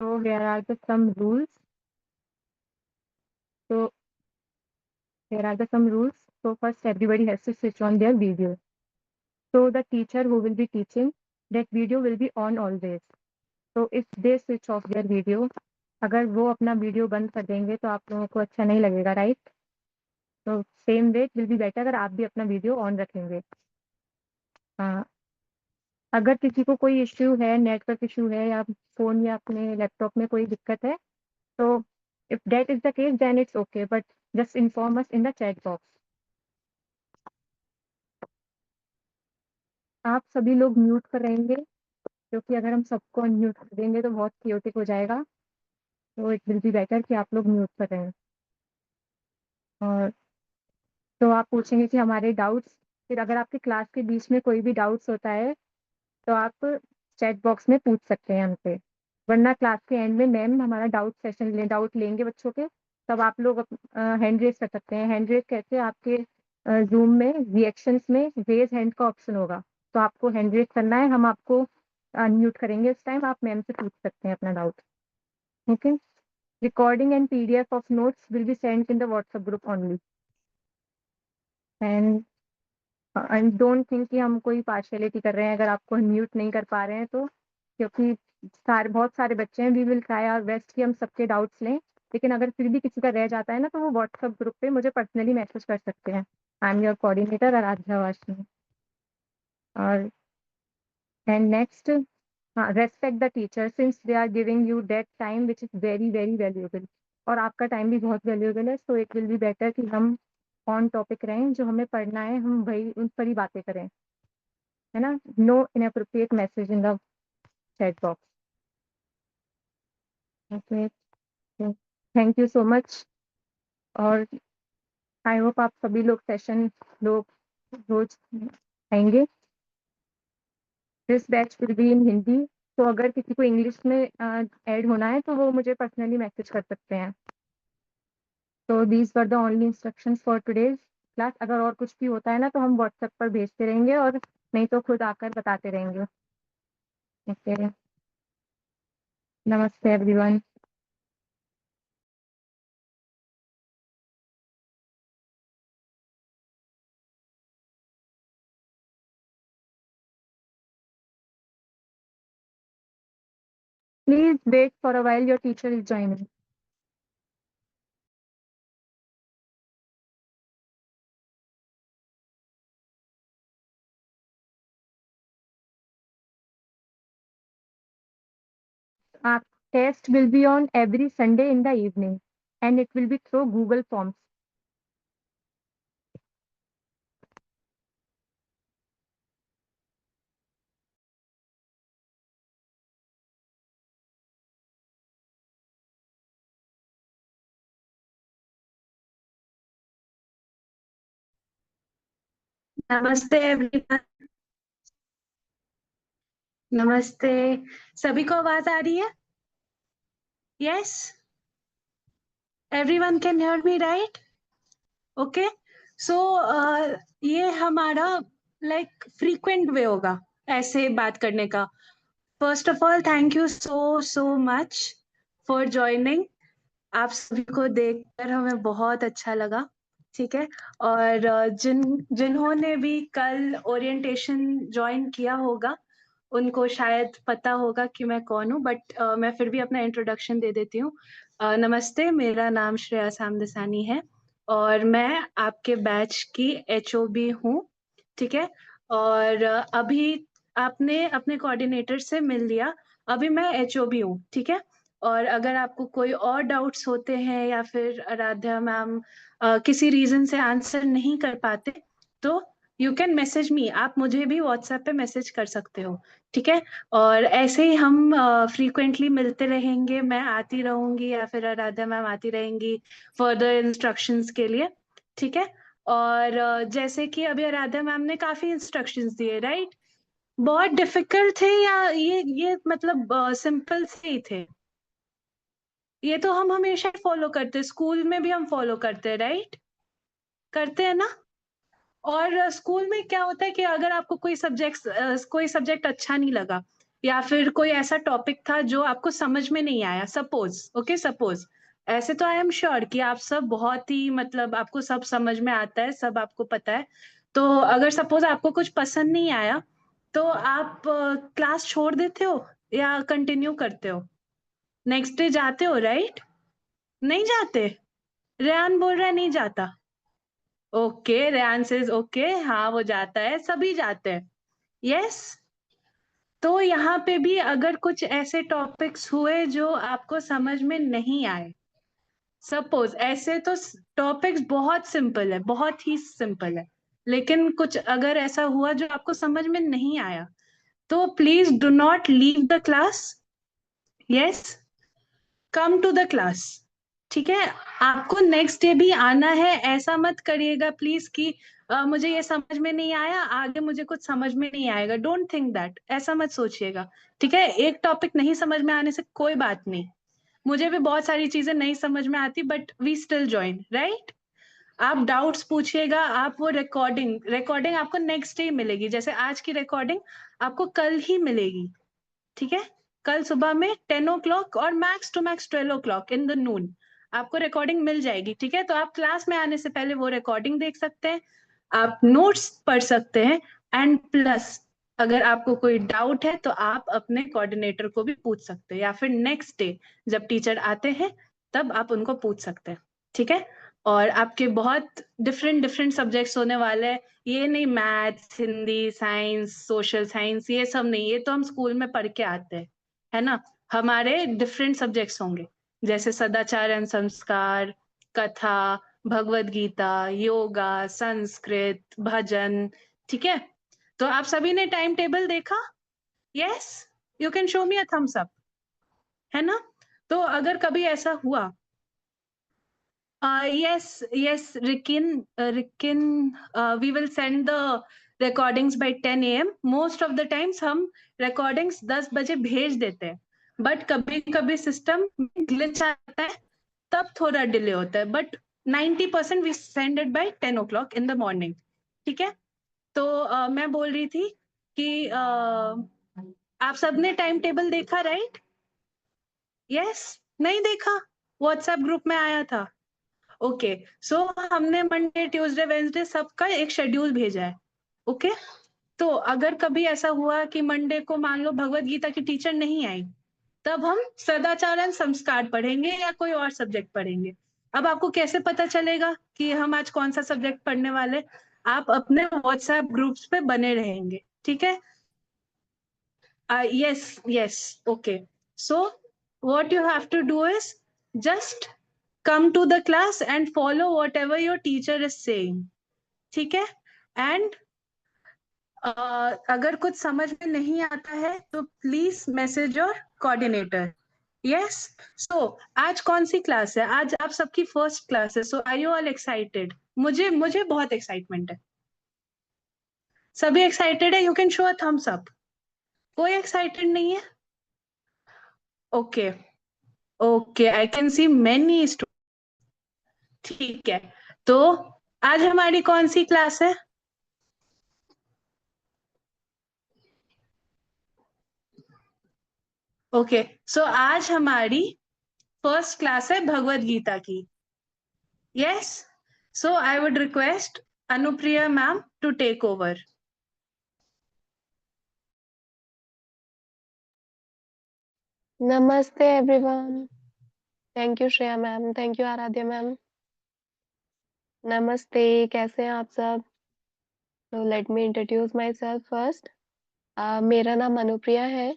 So here are the some rules. So here are the some rules. So first, everybody has to switch on their video. So the teacher who will be teaching, that video will be on always. So if they switch off their video, अगर वो अपना video बंद कर देंगे तो आप लोगों को अच्छा नहीं लगेगा, राइट? तो same way will be better अगर आप भी अपना वीडियो ऑन रखेंगे। हाँ, अगर किसी को कोई इश्यू है, नेटवर्क इश्यू है या फोन या अपने लैपटॉप में कोई दिक्कत है, तो if that is the case then it's okay, but just inform us in the chat box. आप सभी लोग म्यूट पर रहेंगे, क्योंकि अगर हम सबको अनम्यूट कर देंगे तो बहुत क्योटिक हो जाएगा। तो इट विल बी बेटर कि आप लोग म्यूट पर रहें। और तो आप पूछेंगे कि हमारे डाउट्स, फिर अगर आपके क्लास के बीच में कोई भी डाउट्स होता है तो आप चैट बॉक्स में पूछ सकते हैं हमसे, वरना क्लास के एंड में मैम हमारा डाउट लेंगे बच्चों के, तब आप लोग हैंड रेज कर सकते हैं। हैंड रेज कैसे? आपके जूम में रिएक्शंस में रेज हैंड का ऑप्शन होगा, तो आपको हैंड रेज करना है, हम आपको अनम्यूट करेंगे। इस टाइम आप मैम से पूछ सकते हैं अपना doubt. Okay. Recording and PDF of notes will be send in the WhatsApp group only. And I don't think कि हम कोई पार्शियलिटी कर रहे हैं अगर आपको म्यूट नहीं कर पा रहे हैं तो, क्योंकि बहुत सारे बच्चे हैं। We will try our best कि हम सबके डाउट्स लें, लेकिन अगर फिर भी किसी का रह जाता है ना, तो वो व्हाट्सएप ग्रुप पे मुझे पर्सनली मैसेज कर सकते हैं। I am your coordinator Aaradhya Varshney. और एंड नेक्स्ट, हाँ, respect the teacher since they are giving you that time which is very very valuable. और आपका टाइम भी बहुत वैल्यूएबल है, so it will be better कि हम ऑन टॉपिक रहें, जो हमें पढ़ना है हम वही उन पर ही बातें करें, है ना? No inappropriate message in the chat box. Okay, thank you so much. और आई होप आप सभी लोग सेशन लोग रोज आएंगे। This batch will be in Hindi, तो अगर किसी को इंग्लिश में ऐड होना है तो वो मुझे पर्सनली मैसेज कर सकते हैं। तो these were the only instructions for today's class. अगर और कुछ भी होता है ना तो हम व्हाट्सएप पर भेजते रहेंगे, और नहीं तो खुद आकर बताते रहेंगे। ओके, नमस्ते everyone. Please wait for a while, your teacher is joining. Our test will be on every Sunday in the evening, and it will be through Google Forms. नमस्ते एवरीवन। नमस्ते। सभी को आवाज आ रही है? Yes, everyone can hear me right? Okay, so ये हमारा लाइक फ्रीक्वेंट वे होगा ऐसे बात करने का। First of all thank you so so much for joining. आप सभी को देखकर हमें बहुत अच्छा लगा, ठीक है। और जिन्होंने भी कल ओरिएंटेशन ज्वाइन किया होगा उनको शायद पता होगा कि मैं कौन हूँ, बट मैं फिर भी अपना इंट्रोडक्शन दे देती हूँ। नमस्ते, मेरा नाम श्रेया सामदसानी है और मैं आपके बैच की एचओबी हूँ, ठीक है। और अभी आपने अपने कोऑर्डिनेटर से मिल लिया, अभी मैं एचओबी हूँ, ठीक है। और अगर आपको कोई और डाउट्स होते हैं या फिर आराध्या मैम किसी रीजन से आंसर नहीं कर पाते तो यू कैन मैसेज मी, आप मुझे भी व्हाट्सएप पे मैसेज कर सकते हो, ठीक है। और ऐसे ही हम फ्रीक्वेंटली मिलते रहेंगे, मैं आती रहूंगी या फिर आराध्या मैम आती रहेंगी फर्दर इंस्ट्रक्शंस के लिए, ठीक है। और जैसे कि अभी आराध्या मैम ने काफी इंस्ट्रक्शंस दिए, राइट? बहुत डिफिकल्ट थे या ये मतलब सिंपल से ही थे? ये तो हम हमेशा फॉलो करते, स्कूल में भी हम फॉलो करते, राइट? करते हैं ना? और स्कूल में क्या होता है कि अगर आपको कोई सब्जेक्ट अच्छा नहीं लगा या फिर कोई ऐसा टॉपिक था जो आपको समझ में नहीं आया, सपोज, ओके सपोज, ऐसे तो आई एम श्योर कि आप सब बहुत ही मतलब आपको सब समझ में आता है, सब आपको पता है। तो अगर सपोज आपको कुछ पसंद नहीं आया तो आप क्लास छोड़ देते हो या कंटिन्यू करते हो? नेक्स्ट डे जाते हो, राइट? नहीं जाते? रेहान बोल रहा है नहीं जाता। ओके, रेहान सेज ओके, हाँ वो जाता है, सभी जाते हैं। यस। तो यहाँ पे भी अगर कुछ ऐसे टॉपिक्स हुए जो आपको समझ में नहीं आए, सपोज ऐसे तो टॉपिक्स बहुत सिंपल है, बहुत ही सिंपल है, लेकिन कुछ अगर ऐसा हुआ जो आपको समझ में नहीं आया, तो please do not leave the class. Yes, come to the class. ठीक है, आपको नेक्स्ट डे भी आना है, ऐसा मत करिएगा प्लीज कि मुझे ये समझ में नहीं आया, आगे मुझे कुछ समझ में नहीं आएगा। डोंट थिंक दैट, ऐसा मत सोचिएगा। ठीक है, एक टॉपिक नहीं समझ में आने से कोई बात नहीं, मुझे भी बहुत सारी चीजें नहीं समझ में आती, but we still join, right? आप डाउट्स पूछिएगा, आप वो रिकॉर्डिंग रिकॉर्डिंग आपको नेक्स्ट डे मिलेगी, जैसे आज की रिकॉर्डिंग आपको कल ही मिलेगी। ठीक है, कल सुबह में 10 o'clock और max to max 12 o'clock in the noon आपको रिकॉर्डिंग मिल जाएगी। ठीक है, तो आप क्लास में आने से पहले वो रिकॉर्डिंग देख सकते हैं, आप नोट्स पढ़ सकते हैं, एंड प्लस अगर आपको कोई डाउट है तो आप अपने कोऑर्डिनेटर को भी पूछ सकते हैं, या फिर नेक्स्ट डे जब टीचर आते हैं तब आप उनको पूछ सकते हैं। ठीक है, और आपके बहुत डिफरेंट डिफरेंट सब्जेक्ट्स होने वाले हैं, ये नहीं maths, Hindi, science, social science, ये सब नहीं, ये तो हम स्कूल में पढ़ के आते हैं, है ना? हमारे डिफरेंट सब्जेक्ट्स होंगे, जैसे सदाचार एंड संस्कार, कथा, भगवत गीता, योगा, संस्कृत, भजन। ठीक है, तो आप सभी ने टाइम टेबल देखा? Yes, you can show me a thumbs up, है ना? तो अगर कभी ऐसा हुआ, yes, yes, Rikin, we will send the recordings by 10 a.m. Most of the times हम recordings 10 बजे भेज देते हैं, but कभी कभी सिस्टम ग्लिच आता है, तब थोड़ा डिले होता है, but 90% we send it by 10 o'clock in the morning। ठीक है, तो मैं बोल रही थी कि आप सबने टाइम टेबल देखा, राइट? यस, नहीं देखा? व्हाट्सएप ग्रुप में आया था। ओके, सो हमने मंडे, ट्यूसडे, वेंसडे सबका एक शेड्यूल भेजा है। ओके, तो अगर कभी ऐसा हुआ कि मंडे को मान लो भगवत गीता की टीचर नहीं आई, तब हम सदाचार एंड संस्कार पढ़ेंगे या कोई और सब्जेक्ट पढ़ेंगे। अब आपको कैसे पता चलेगा कि हम आज कौन सा सब्जेक्ट पढ़ने वाले? आप अपने व्हाट्सएप ग्रुप्स पे बने रहेंगे। ठीक है, yes, yes, okay. So what you have to do is just come to the class and follow whatever your teacher is saying. ठीक है, एंड अगर कुछ समझ में नहीं आता है तो please message your coordinator. Yes, so आज कौन सी क्लास है? आज आप सबकी फर्स्ट क्लास है, सो आर यू ऑल एक्साइटेड? मुझे मुझे बहुत एक्साइटमेंट है। सभी एक्साइटेड है? You can show a thumbs up. कोई एक्साइटेड नहीं है? Okay, okay, I can see many. ठीक है, तो आज हमारी कौन सी क्लास है? ओके, सो आज हमारी फर्स्ट क्लास है भगवत गीता की। Yes, so I would request Anupriya ma'am to take over. Namaste everyone. Thank you Shreya ma'am, thank you Aaradhya ma'am. नमस्ते, कैसे हैं आप सब? तो let me introduce myself first. मेरा नाम अनुप्रिया है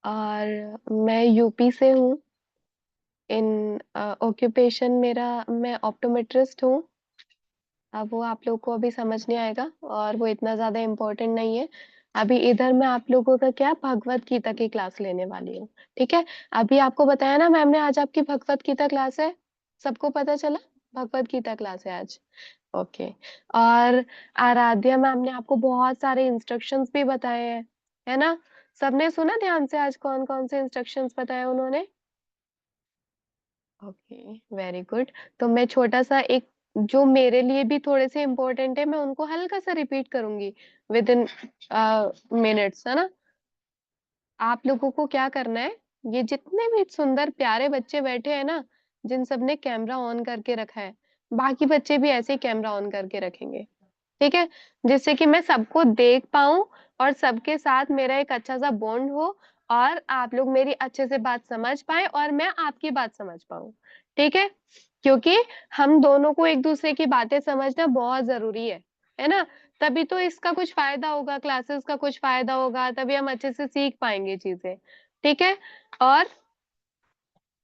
और मैं यूपी से हूँ। इन ऑक्यूपेशन मेरा, मैं ऑप्टोमेट्रिस्ट हूँ। अब वो आप लोग को अभी समझ नहीं आएगा और वो इतना ज्यादा इम्पोर्टेंट नहीं है। अभी इधर मैं आप लोगों का क्या भगवत गीता की क्लास लेने वाली हूँ। ठीक है, अभी आपको बताया ना मैम ने आज आपकी भगवत गीता क्लास है, सबको पता चला भगवत गीता क्लास है आज। ओके, और आराध्या मैम ने आपको बहुत सारे इंस्ट्रक्शंस भी बताए हैं, है ना? सबने सुना ध्यान से आज कौन कौन से इंस्ट्रक्शंस बताए उन्होंने? Okay, very good. तो मैं छोटा सा एक जो मेरे लिए भी थोड़े से इम्पोर्टेंट है, मैं उनको हल्का सा रिपीट करूंगी विद इन मिनट्स, है ना? आप लोगों को क्या करना है, ये जितने भी सुंदर प्यारे बच्चे बैठे हैं ना, जिन सब ने कैमरा ऑन करके रखा है, बाकी बच्चे भी ऐसे ही कैमरा ऑन करके रखेंगे, ठीक है? जिससे कि मैं सबको देख पाऊं और सबके साथ मेरा एक अच्छा सा बॉन्ड हो और आप लोग मेरी अच्छे से बात समझ पाए और मैं आपकी बात समझ पाऊं, ठीक है? क्योंकि हम दोनों को एक दूसरे की बातें समझना बहुत जरूरी है ना? तभी तो इसका कुछ फायदा होगा, क्लासेस का कुछ फायदा होगा, तभी हम अच्छे से सीख पाएंगे चीजें, ठीक है? और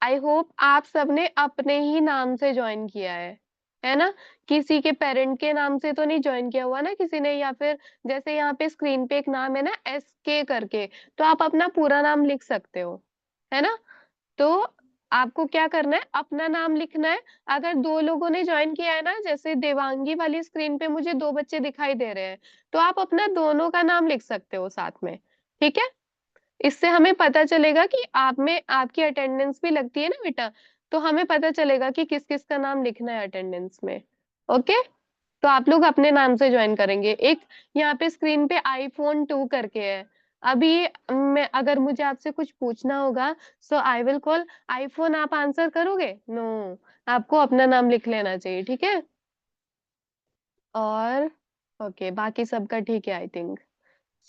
आई होप आप सबने अपने ही नाम से ज्वाइन किया है ना? किसी के पेरेंट के नाम से तो नहीं ज्वाइन किया हुआ ना किसी ने, या फिर जैसे यहाँ पे स्क्रीन पे एक नाम है ना SK करके, तो आप अपना पूरा नाम लिख सकते हो, है ना? तो आपको क्या करना है, अपना नाम लिखना है। अगर 2 लोगों ने ज्वाइन किया है ना, जैसे देवांगी वाली स्क्रीन पे मुझे 2 बच्चे दिखाई दे रहे हैं, तो आप अपना दोनों का नाम लिख सकते हो साथ में, ठीक है? इससे हमें पता चलेगा कि आप में आपकी अटेंडेंस भी लगती है ना बेटा, तो हमें पता चलेगा कि किस किस का नाम लिखना है अटेंडेंस में। ओके, तो आप लोग अपने नाम से ज्वाइन करेंगे। एक यहाँ पे स्क्रीन पे iPhone 2 करके है। अभी मैं अगर मुझे आपसे कुछ पूछना होगा, सो आई विल कॉल आईफोन, आप आंसर करोगे? नो, आपको अपना नाम लिख लेना चाहिए, ठीक है? और ओके, बाकी सबका ठीक है I think.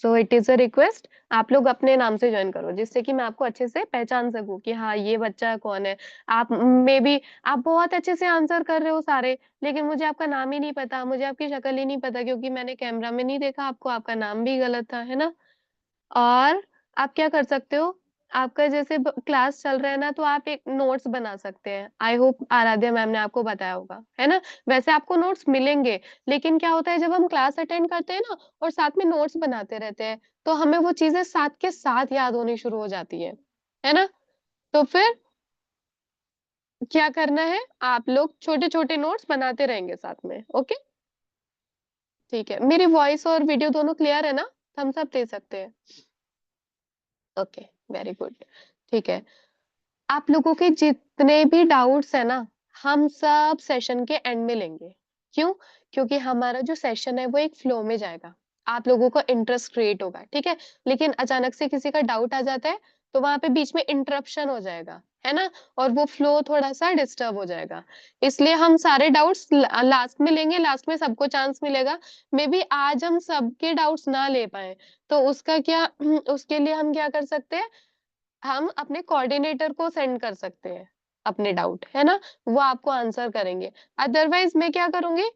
So it is a request, आप लोग अपने नाम से ज्वाइन करो, जिससे कि मैं आपको अच्छे से पहचान सकूं कि हाँ ये बच्चा कौन है। आप मे बी आप बहुत अच्छे से आंसर कर रहे हो सारे, लेकिन मुझे आपका नाम ही नहीं पता, मुझे आपकी शक्ल ही नहीं पता, क्योंकि मैंने कैमरा में नहीं देखा आपको, आपका नाम भी गलत था, है ना? और आप क्या कर सकते हो, आपका जैसे क्लास चल रहा है ना, तो आप एक नोट्स बना सकते हैं। आई होप आराध्या मैम ने आपको बताया होगा, है ना? वैसे आपको नोट्स मिलेंगे, लेकिन क्या होता है जब हम क्लास अटेंड करते हैं ना और साथ में नोट्स बनाते रहते हैं, तो हमें वो चीजें साथ के साथ याद होनी शुरू हो जाती है ना? तो फिर क्या करना है, आप लोग छोटे छोटे नोट्स बनाते रहेंगे साथ में, ओके? ठीक है, मेरी वॉइस और वीडियो दोनों क्लियर है ना? हम सब दे सकते हैं? ओके, वेरी गुड, ठीक है। आप लोगों के जितने भी डाउट्स है ना, हम सब सेशन के एंड में लेंगे। क्यों? क्योंकि हमारा जो सेशन है वो एक फ्लो में जाएगा, आप लोगों को इंटरेस्ट क्रिएट होगा, ठीक है? लेकिन अचानक से किसी का डाउट आ जाता है, तो वहां पे बीच में इंटरप्शन हो जाएगा, है ना? और वो फ्लो थोड़ा सा डिस्टर्ब हो जाएगा। इसलिए हम सारे डाउट्स लास्ट में लेंगे, लास्ट में सबको चांस मिलेगा। मे बी आज हम सबके डाउट्स ना ले पाए, तो उसका क्या उसके लिए हम क्या कर सकते हैं, हम अपने कोऑर्डिनेटर को सेंड कर सकते हैं अपने डाउट, है ना? वो आपको आंसर करेंगे। अदरवाइज मैं क्या करूंगी,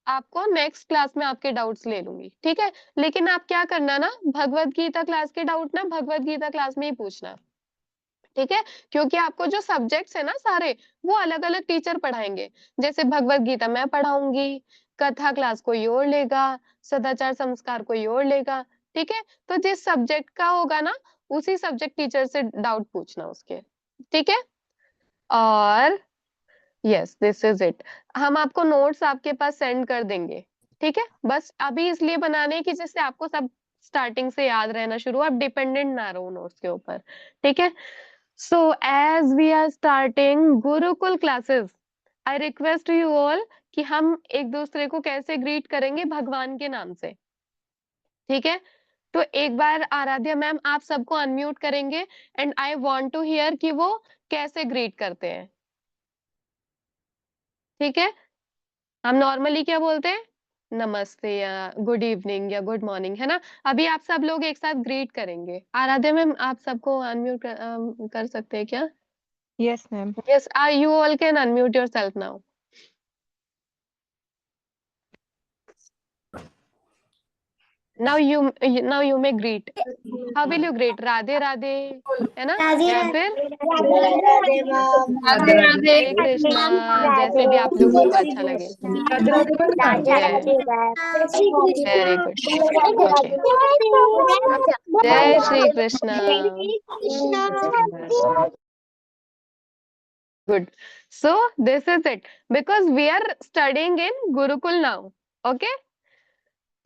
आपको नेक्स्ट क्लास में आपके डाउट्स ले लूंगी, ठीक है? लेकिन आप क्या करना ना, भगवत गीता क्लास के डाउट ना भगवत गीता क्लास में ही पूछना, ठीक है? क्योंकि आपको जो सब्जेक्ट्स है ना सारे, वो अलग अलग टीचर पढ़ाएंगे। जैसे भगवत गीता मैं पढ़ाऊंगी, कथा क्लास कोई और लेगा, सदाचार संस्कार कोई और लेगा, ठीक है? तो जिस सब्जेक्ट का होगा ना, उसी सब्जेक्ट टीचर से डाउट पूछना उसके, ठीक है? और यस, दिस इज इट। हम आपको नोट्स आपके पास सेंड कर देंगे, ठीक है? बस अभी इसलिए बनाने की जिससे आपको सब स्टार्टिंग से याद रहना शुरू, आप डिपेंडेंट ना रहो नोट्स के ऊपर, ठीक है? So, as we are starting Gurukul classes, I request you all कि हम एक दूसरे को कैसे ग्रीट करेंगे, भगवान के नाम से, ठीक है? तो एक बार आराध्या मैम आप सबको अनम्यूट करेंगे and I want to hear कि वो कैसे ग्रीट करते हैं, ठीक है? हम नॉर्मली क्या बोलते हैं, नमस्ते या गुड इवनिंग या गुड मॉर्निंग, है ना? अभी आप सब लोग एक साथ ग्रीट करेंगे। आराध्या मैम आप सबको अनम्यूट कर सकते हैं क्या? Yes, ma'am. Yes, you all can unmute yourself now. Now you may greet. How will you greet? Radhe Radhe, है ना? राधे या राधे फिर राधे मैम राधे राधे हरे कृष्णा, जैसे भी आप लोगों को अच्छा लगे। राधे राधे बोलना जय, वेरी गुड, ओके। जय Shri Krishna, good. So this is it because we are studying in Gurukul now, okay?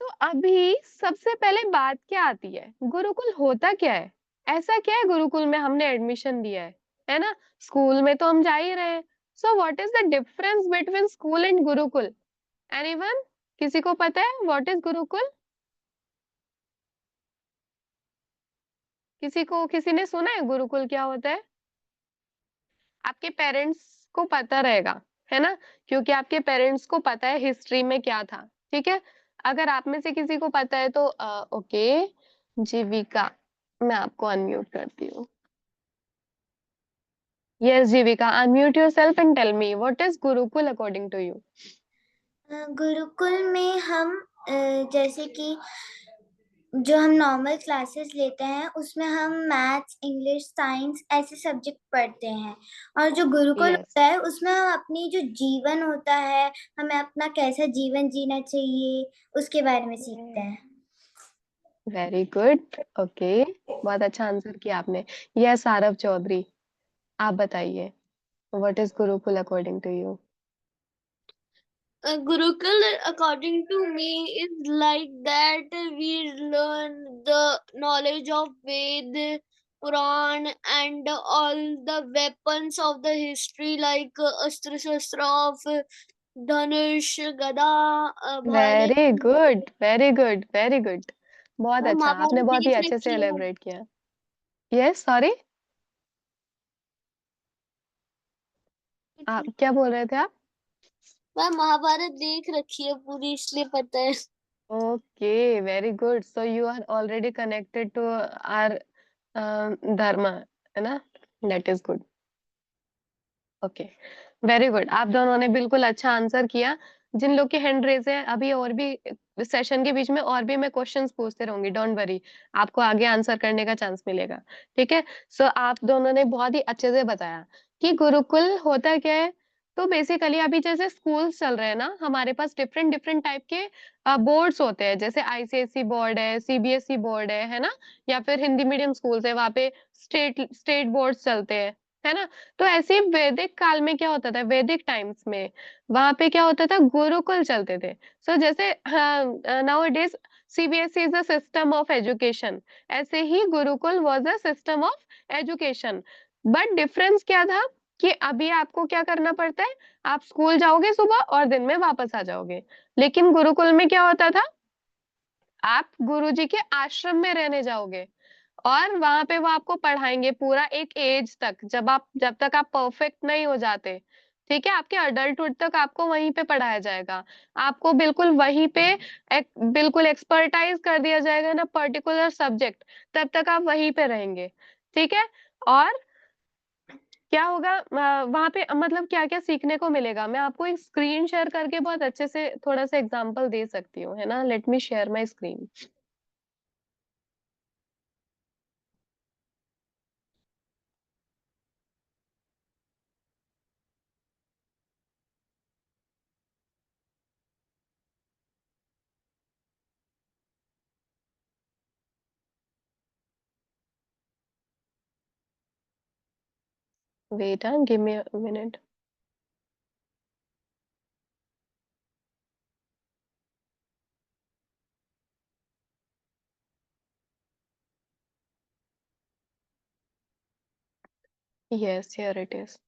तो अभी सबसे पहले बात क्या आती है, गुरुकुल होता क्या है, ऐसा क्या है गुरुकुल में हमने एडमिशन लिया है ना? स्कूल में तो हम जा ही रहे हैं। So what is the difference between school and Gurukul? Anyone, किसी को पता है व्हाट इज गुरुकुल? किसी ने सुना है गुरुकुल क्या होता है? आपके पेरेंट्स को पता रहेगा, है ना? क्योंकि आपके पेरेंट्स को पता है हिस्ट्री में क्या था, ठीक है? अगर आप में से किसी को पता है तो ओके, जीविका, मैं आपको अनम्यूट करती हूँ। Yes Jeevika, unmute yourself and tell me what is gurukul according to you? Gurukul में हम जैसे कि जो हम नॉर्मल क्लासेस लेते हैं उसमें हम मैथ्स, इंग्लिश, साइंस ऐसे सब्जेक्ट पढ़ते हैं, और जो गुरुकुल यस, होता है उसमें हम अपनी जो जीवन होता है, हमें अपना कैसा जीवन जीना चाहिए उसके बारे में सीखते हैं। वेरी गुड, ओके, बहुत अच्छा आंसर किया आपने। यस आरव चौधरी, आप बताइए what is gurukul according to you? Gurukul, according to me, is like that we learn the knowledge of Ved, Quran, and all the weapons of the history, like Astra Shastra of Dhanush, Gada, Bhalet. Very good, very good, very good, बहुत मैं अच्छा, आपने महाभारत बहुत ही देख अच्छे से रखी है। एलेबरेट किया। यस, सॉरी, आप क्या बोल रहे थे आप? मैं महाभारत देख रखी है पूरी, इसलिए पता है। Okay, very good, so you are already connected to our dharma, है ना? That is good, okay, very good, आप दोनों ने बिल्कुल अच्छा आंसर किया। जिन लोग के हैंड रेज है अभी, और भी सेशन के बीच में और भी मैं क्वेश्चंस पूछते रहूंगी, डोंट वरी, आपको आगे आंसर करने का चांस मिलेगा, ठीक है? सो आप दोनों ने बहुत ही अच्छे से बताया कि गुरुकुल होता क्या है। तो बेसिकली अभी जैसे स्कूल्स चल रहे हैं ना, हमारे पास डिफरेंट डिफरेंट टाइप के बोर्ड्स होते हैं, जैसे आईसीएसई बोर्ड है, सीबीएसई बोर्ड है ना? या फिर हिंदी मीडियम स्कूल्स है, वहां पे स्टेट स्टेट बोर्ड्स चलते हैं, है ना? तो ऐसे ही वैदिक काल में क्या होता था, वैदिक टाइम्स में वहां पे क्या होता था, गुरुकुल चलते थे। सो जैसे now it is CBSE is a system of education, ऐसे ही Gurukul was a system of education. But difference क्या था कि अभी आपको क्या करना पड़ता है, आप स्कूल जाओगे सुबह और दिन में वापस आ जाओगे। लेकिन गुरुकुल में क्या होता था, आप गुरुजी के आश्रम में रहने जाओगे और वहां पे वो आपको पढ़ाएंगे पूरा एक एज तक, जब तक आप परफेक्ट नहीं हो जाते, ठीक है? आपके अडल्टहुड तक आपको वहीं पे पढ़ाया जाएगा, आपको बिल्कुल वहीं पे बिल्कुल एक्सपर्टाइज कर दिया जाएगा ना पर्टिकुलर सब्जेक्ट, तब तक आप वहीं पे रहेंगे, ठीक है? और क्या होगा वहां पे, मतलब क्या क्या सीखने को मिलेगा, मैं आपको एक स्क्रीन शेयर करके बहुत अच्छे से थोड़ा सा एग्जांपल दे सकती हूँ, है ना? Let me share my screen. Wait, give me a minute. Yes, here it is.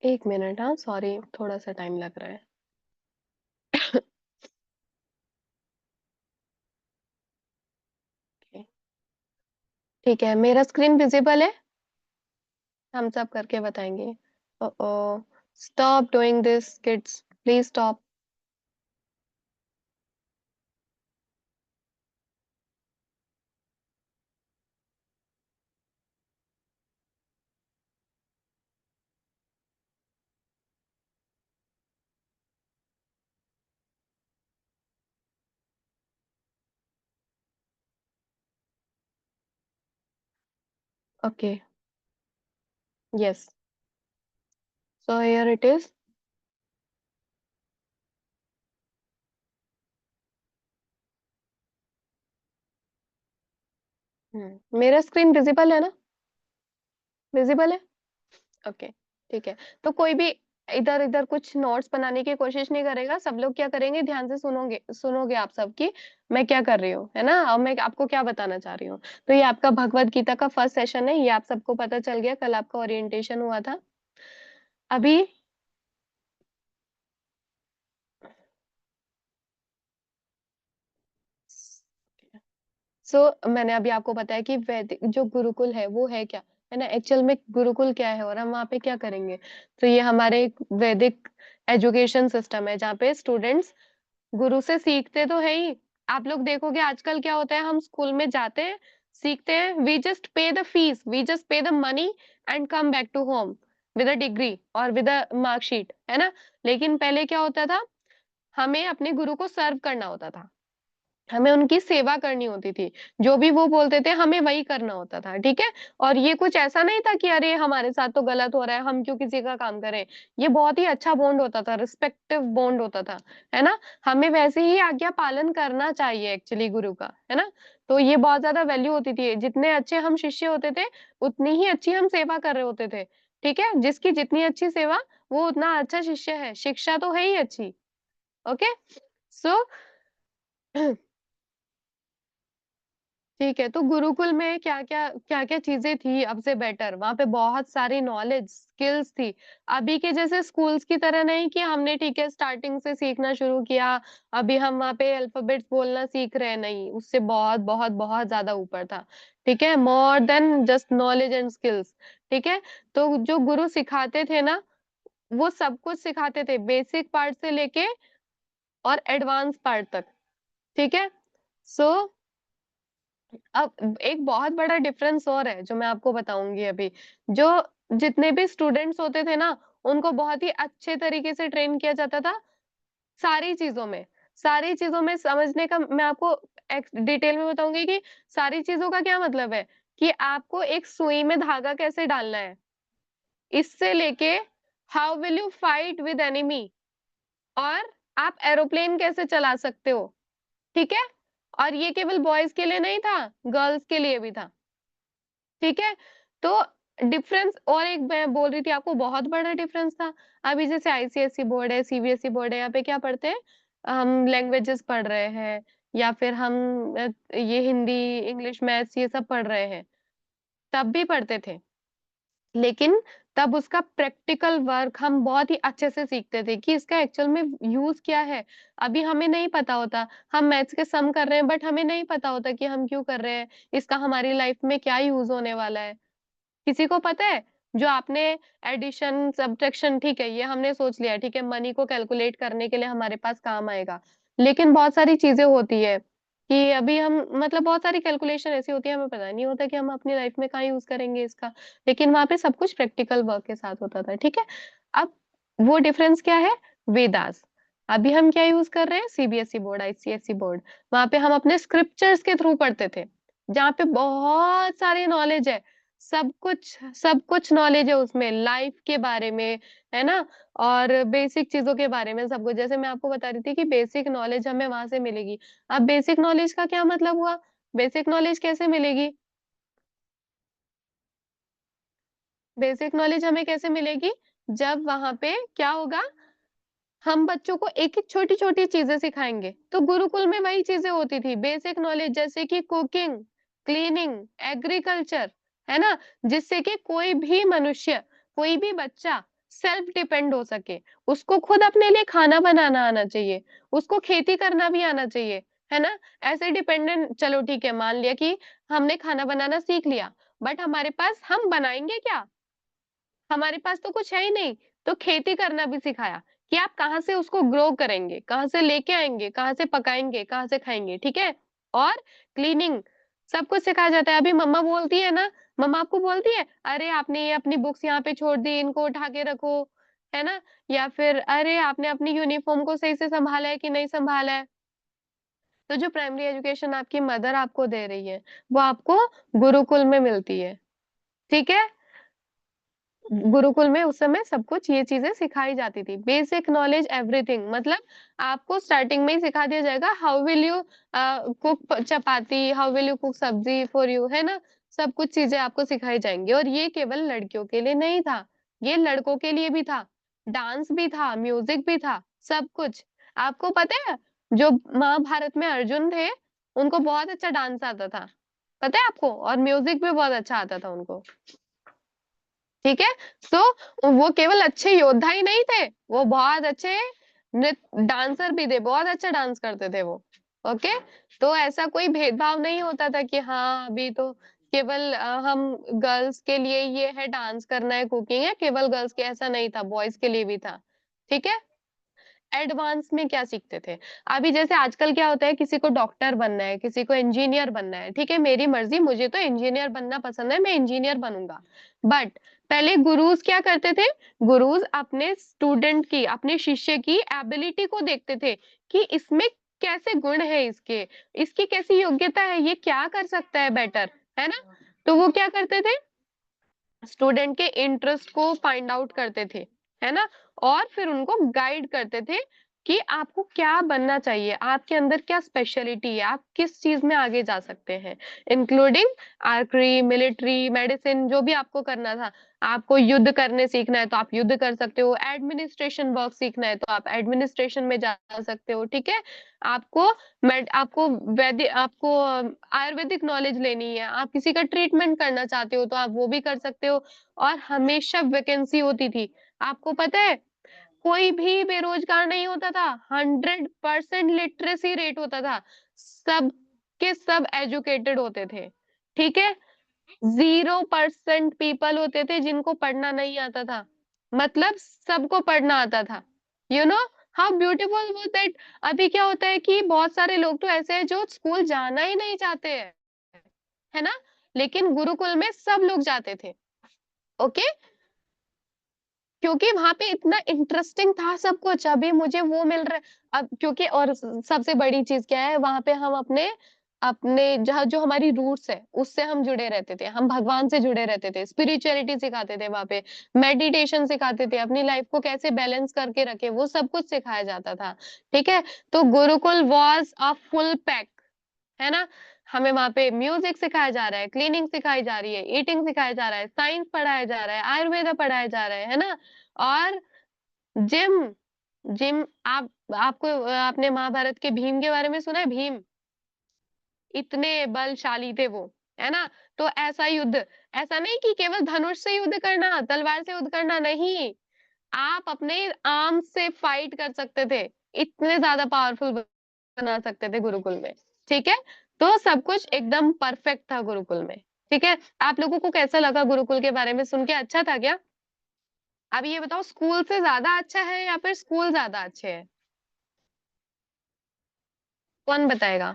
एक मिनट, हाँ सॉरी, थोड़ा सा टाइम लग रहा है। Okay. ठीक है, मेरा स्क्रीन विजिबल है, हम सब करके बताएंगे। Oh, stop doing this kids, please stop. Okay, yes, so here it is. मेरा स्क्रीन विजिबल है ना? विजिबल है? ओके, ठीक है। तो कोई भी इधर इधर कुछ नोट्स बनाने की कोशिश नहीं करेगा। सब लोग क्या करेंगे, ध्यान से सुनोगे सुनोगे आप सब की मैं क्या कर रही हूँ, है ना, और मैं आपको क्या बताना चाह रही हूँ। तो ये आपका भगवत गीता का फर्स्ट सेशन है, ये आप सबको पता चल गया, कल आपका ओरिएंटेशन हुआ था। अभी मैंने अभी आपको बताया कि वैदिक जो गुरुकुल है वो है क्या, है ना, एक्चुअल में गुरुकुल क्या है और हम वहाँ पे क्या करेंगे। तो ये हमारे एक वैदिक एजुकेशन सिस्टम है जहाँ पे स्टूडेंट्स गुरु से सीखते तो है ही। आप लोग देखोगे आजकल क्या होता है, हम स्कूल में जाते हैं, सीखते हैं, we just pay the fees, we just pay the money and come back to home with a degree और विद अ मार्कशीट, है ना। लेकिन पहले क्या होता था, हमें अपने गुरु को सर्व करना होता था, हमें उनकी सेवा करनी होती थी, जो भी वो बोलते थे हमें वही करना होता था, ठीक है। और ये कुछ ऐसा नहीं था कि अरे हमारे साथ तो गलत हो रहा है, हम क्यों किसी का काम करें। ये बहुत ही अच्छा बॉन्ड होता था, रिस्पेक्टिव बॉन्ड होता था, है ना। हमें वैसे ही आज्ञा पालन करना चाहिए एक्चुअली गुरु का, है ना। तो ये बहुत ज्यादा वैल्यू होती थी, जितने अच्छे हम शिष्य होते थे उतनी ही अच्छी हम सेवा कर रहे होते थे, ठीक है। जिसकी जितनी अच्छी सेवा वो उतना अच्छा शिष्य है, शिक्षा तो है ही अच्छी। ओके, सो ठीक है। तो गुरुकुल में क्या क्या चीजें थी अब से बेटर, वहां पे बहुत सारी नॉलेज स्किल्स थी। अभी के जैसे स्कूल्स की तरह नहीं कि हमने ठीक है स्टार्टिंग से सीखना शुरू किया, अभी हम वहां पे अल्फाबेट्स बोलना सीख रहे हैं, नहीं, उससे बहुत बहुत बहुत ज्यादा ऊपर था, ठीक है, more than just knowledge and skills, ठीक है। तो जो गुरु सिखाते थे ना, वो सब कुछ सिखाते थे, बेसिक पार्ट से लेके और एडवांस पार्ट तक, ठीक है। सो अब एक बहुत बड़ा डिफरेंस और है जो मैं आपको बताऊंगी अभी। जो जितने भी स्टूडेंट्स होते थे ना, उनको बहुत ही अच्छे तरीके से ट्रेन किया जाता था सारी चीजों में। सारी चीजों में समझने का मैं आपको डिटेल में बताऊंगी कि सारी चीजों का क्या मतलब है, कि आपको एक सुई में धागा कैसे डालना है, इससे लेके how will you fight with enemy, और आप एरोप्लेन कैसे चला सकते हो, ठीक है। और ये केवल बॉयज के लिए नहीं था, गर्ल्स के लिए भी था, ठीक है। तो डिफरेंस, और एक मैं बोल रही थी आपको बहुत बड़ा डिफरेंस था। अभी जैसे आईसीएसई बोर्ड है, सीबीएसई बोर्ड है, यहाँ पे क्या पढ़ते हैं, हम लैंग्वेजेस पढ़ रहे हैं, या फिर हम ये हिंदी इंग्लिश मैथ्स ये सब पढ़ रहे हैं, तब भी पढ़ते थे, लेकिन तब उसका प्रैक्टिकल वर्क हम बहुत ही अच्छे से सीखते थे कि इसका एक्चुअल में यूज क्या है। अभी हमें नहीं पता होता, हम मैथ्स के सम कर रहे हैं बट हमें नहीं पता होता कि हम क्यों कर रहे हैं, इसका हमारी लाइफ में क्या यूज होने वाला है। किसी को पता है, जो आपने एडिशन सब्ट्रैक्शन, ठीक है, ये हमने सोच लिया, ठीक है, मनी को कैलकुलेट करने के लिए हमारे पास काम आएगा, लेकिन बहुत सारी चीजें होती है कि अभी हम मतलब बहुत सारी कैलकुलेशन ऐसी होती है हमें पता नहीं होता कि हम अपनी लाइफ में कहाँ यूज करेंगे इसका, लेकिन वहां पे सब कुछ प्रैक्टिकल वर्क के साथ होता था, ठीक है। अब वो डिफरेंस क्या है, वेदास। अभी हम क्या यूज कर रहे हैं, सीबीएसई बोर्ड, आईसीएसई बोर्ड, वहां पे हम अपने स्क्रिप्चर्स के थ्रू पढ़ते थे, जहाँ पे बहुत सारी नॉलेज है, सब कुछ नॉलेज है उसमें, लाइफ के बारे में, है ना, और बेसिक चीजों के बारे में सब कुछ। जैसे मैं आपको बता रही थी कि बेसिक नॉलेज हमें वहां से मिलेगी। अब बेसिक नॉलेज का क्या मतलब हुआ, बेसिक नॉलेज कैसे मिलेगी, बेसिक नॉलेज हमें कैसे मिलेगी, जब वहां पे क्या होगा, हम बच्चों को एक एक छोटी छोटी चीजें सिखाएंगे। तो गुरुकुल में वही चीजें होती थी, बेसिक नॉलेज, जैसे कि कुकिंग, क्लीनिंग, एग्रीकल्चर, है ना, जिससे कि कोई भी मनुष्य, कोई भी बच्चा सेल्फ डिपेंड हो सके, उसको खुद अपने लिए खाना बनाना आना चाहिए, उसको खेती करना भी आना चाहिए, है ना। ऐसे डिपेंडेंट, चलो ठीक है, मान लिया कि हमने खाना बनाना सीख लिया, बट हमारे पास, हम बनाएंगे क्या, हमारे पास तो कुछ है ही नहीं। तो खेती करना भी सिखाया कि आप कहाँ से उसको ग्रो करेंगे, कहाँ से लेके आएंगे, कहाँ से पकाएंगे, कहाँ से खाएंगे, ठीक है। और क्लीनिंग, सब कुछ सिखाया जाता है। अभी मम्मा बोलती है ना, मम्मा आपको बोलती है, अरे आपने ये अपनी बुक्स यहाँ पे छोड़ दी, इनको उठा के रखो, है ना, या फिर अरे आपने अपनी यूनिफॉर्म को सही से संभाला है कि नहीं संभाला है। तो जो प्राइमरी एजुकेशन आपकी मदर आपको दे रही है, वो आपको गुरुकुल में मिलती है, ठीक है। गुरुकुल में उस समय सब कुछ ये चीजें सिखाई जाती थी, बेसिक नॉलेज एवरीथिंग, मतलब आपको स्टार्टिंग में ही सिखा दिया जाएगा how will you cook chapati, how will you cook सब्जी फॉर यू, है ना। सब कुछ चीजें आपको सिखाई जाएंगी, और ये केवल लड़कियों के लिए नहीं था, ये लड़कों के लिए भी था, डांस भी था, म्यूजिक भी था, सब कुछ। आपको पता है जो महाभारत में अर्जुन थे, उनको बहुत अच्छा डांस आता था, पता है आपको, और म्यूजिक भी बहुत अच्छा आता था उनको, ठीक है। सो वो केवल अच्छे योद्धा ही नहीं थे, वो बहुत अच्छे नृत्य डांसर भी थे, बहुत अच्छा डांस करते थे वो। ओके, तो ऐसा कोई भेदभाव नहीं होता था कि हाँ अभी तो केवल हम गर्ल्स के लिए ये है डांस करना है, कुकिंग है, केवल गर्ल्स के, ऐसा नहीं था, बॉयज के लिए भी था, ठीक है। एडवांस में क्या सीखते थे, अभी जैसे आजकल क्या होता है, किसी को डॉक्टर बनना है, किसी को इंजीनियर बनना है, ठीक है, मेरी मर्जी, मुझे तो इंजीनियर बनना पसंद है, मैं इंजीनियर बनूंगा। बट पहले गुरुज क्या करते थे, गुरुज अपने स्टूडेंट की, अपने शिष्य की एबिलिटी को देखते थे कि इसमें कैसे गुण है, इसके, इसकी कैसी योग्यता है, ये क्या कर सकता है बेटर, है ना। तो वो क्या करते थे, स्टूडेंट के इंटरेस्ट को फाइंड आउट करते थे, है ना, और फिर उनको गाइड करते थे कि आपको क्या बनना चाहिए, आपके अंदर क्या स्पेशलिटी है, आप किस चीज में आगे जा सकते हैं, इंक्लूडिंग आर्चरी, मिलिट्री, मेडिसिन, जो भी आपको करना था। आपको युद्ध करने सीखना है तो आप युद्ध कर सकते हो, एडमिनिस्ट्रेशन वर्क सीखना है तो आप एडमिनिस्ट्रेशन में जा सकते हो, ठीक है। आपको आपको आपको आयुर्वेदिक नॉलेज लेनी है, आप किसी का ट्रीटमेंट करना चाहते हो तो आप वो भी कर सकते हो, और हमेशा वैकेंसी होती थी। आपको पता है कोई भी बेरोजगार नहीं होता था, 100% लिटरेसी रेट होता था, सब के सब एजुकेटेड होते थे, ठीक है। 0% पीपल होते थे जिनको पढ़ना नहीं आता था, मतलब सबको पढ़ना आता था, you know how beautiful was that. अभी क्या होता है कि बहुत सारे लोग तो ऐसे हैं जो स्कूल जाना ही नहीं चाहते हैं, है ना, लेकिन गुरुकुल में सब लोग जाते थे, ओके, क्योंकि वहां पे इतना इंटरेस्टिंग था सब कुछ, अभी मुझे वो मिल रहा है अब, क्योंकि और सबसे बड़ी चीज क्या है, वहां पे हम अपने अपने जहाँ जो हमारी रूट्स है उससे हम जुड़े रहते थे, हम भगवान से जुड़े रहते थे, स्पिरिचुअलिटी सिखाते थे वहां पे, मेडिटेशन सिखाते थे, अपनी लाइफ को कैसे बैलेंस करके रखे, वो सब कुछ सिखाया जाता था, ठीक है। तो Gurukul was a full pack, है ना। हमें वहां पे म्यूजिक सिखाया जा रहा है, क्लीनिंग सिखाई जा रही है, ईटिंग सिखाया जा रहा है, साइंस पढ़ाया जा रहा है, आयुर्वेदा पढ़ाया जा रहा है ना। और जिम, जिम आप आपको आपने महाभारत के भीम के बारे में सुना है, भीम इतने बलशाली थे वो, है ना। तो ऐसा युद्ध, ऐसा नहीं कि केवल धनुष से युद्ध करना, तलवार से युद्ध करना, नहीं, आप अपने आर्म से फाइट कर सकते थे, इतने ज्यादा पावरफुल बना सकते थे गुरुकुल में, ठीक है। तो सब कुछ एकदम परफेक्ट था गुरुकुल में, ठीक है। आप लोगों को कैसा लगा गुरुकुल के बारे में सुन के, अच्छा था क्या। अब ये बताओ स्कूल से ज्यादा अच्छा है या फिर स्कूल ज्यादा अच्छे है, कौन बताएगा।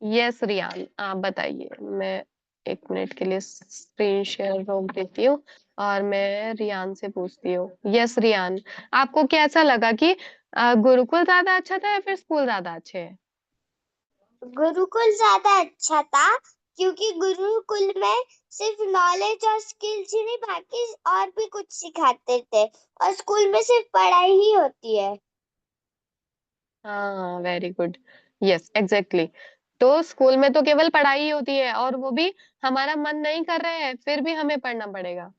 यस रियान, आप बताइए, मैं 1 मिनट के लिए स्क्रीन शेयर रोक देती हूँ और मैं रियान से पूछती हूँ। यस रियान, आपको कैसा लगा कि गुरुकुल ज्यादा अच्छा था या फिर स्कूल ज्यादा अच्छे है। गुरुकुल ज्यादा अच्छा था, क्योंकि गुरुकुल में सिर्फ नॉलेज और स्किल्स ही नहीं, बाकी और भी कुछ सिखाते थे, और स्कूल में सिर्फ पढ़ाई ही होती है। हाँ वेरी गुड, यस एग्जैक्टली। तो स्कूल में तो केवल पढ़ाई ही होती है, और वो भी हमारा मन नहीं कर रहा है फिर भी हमें पढ़ना पड़ेगा,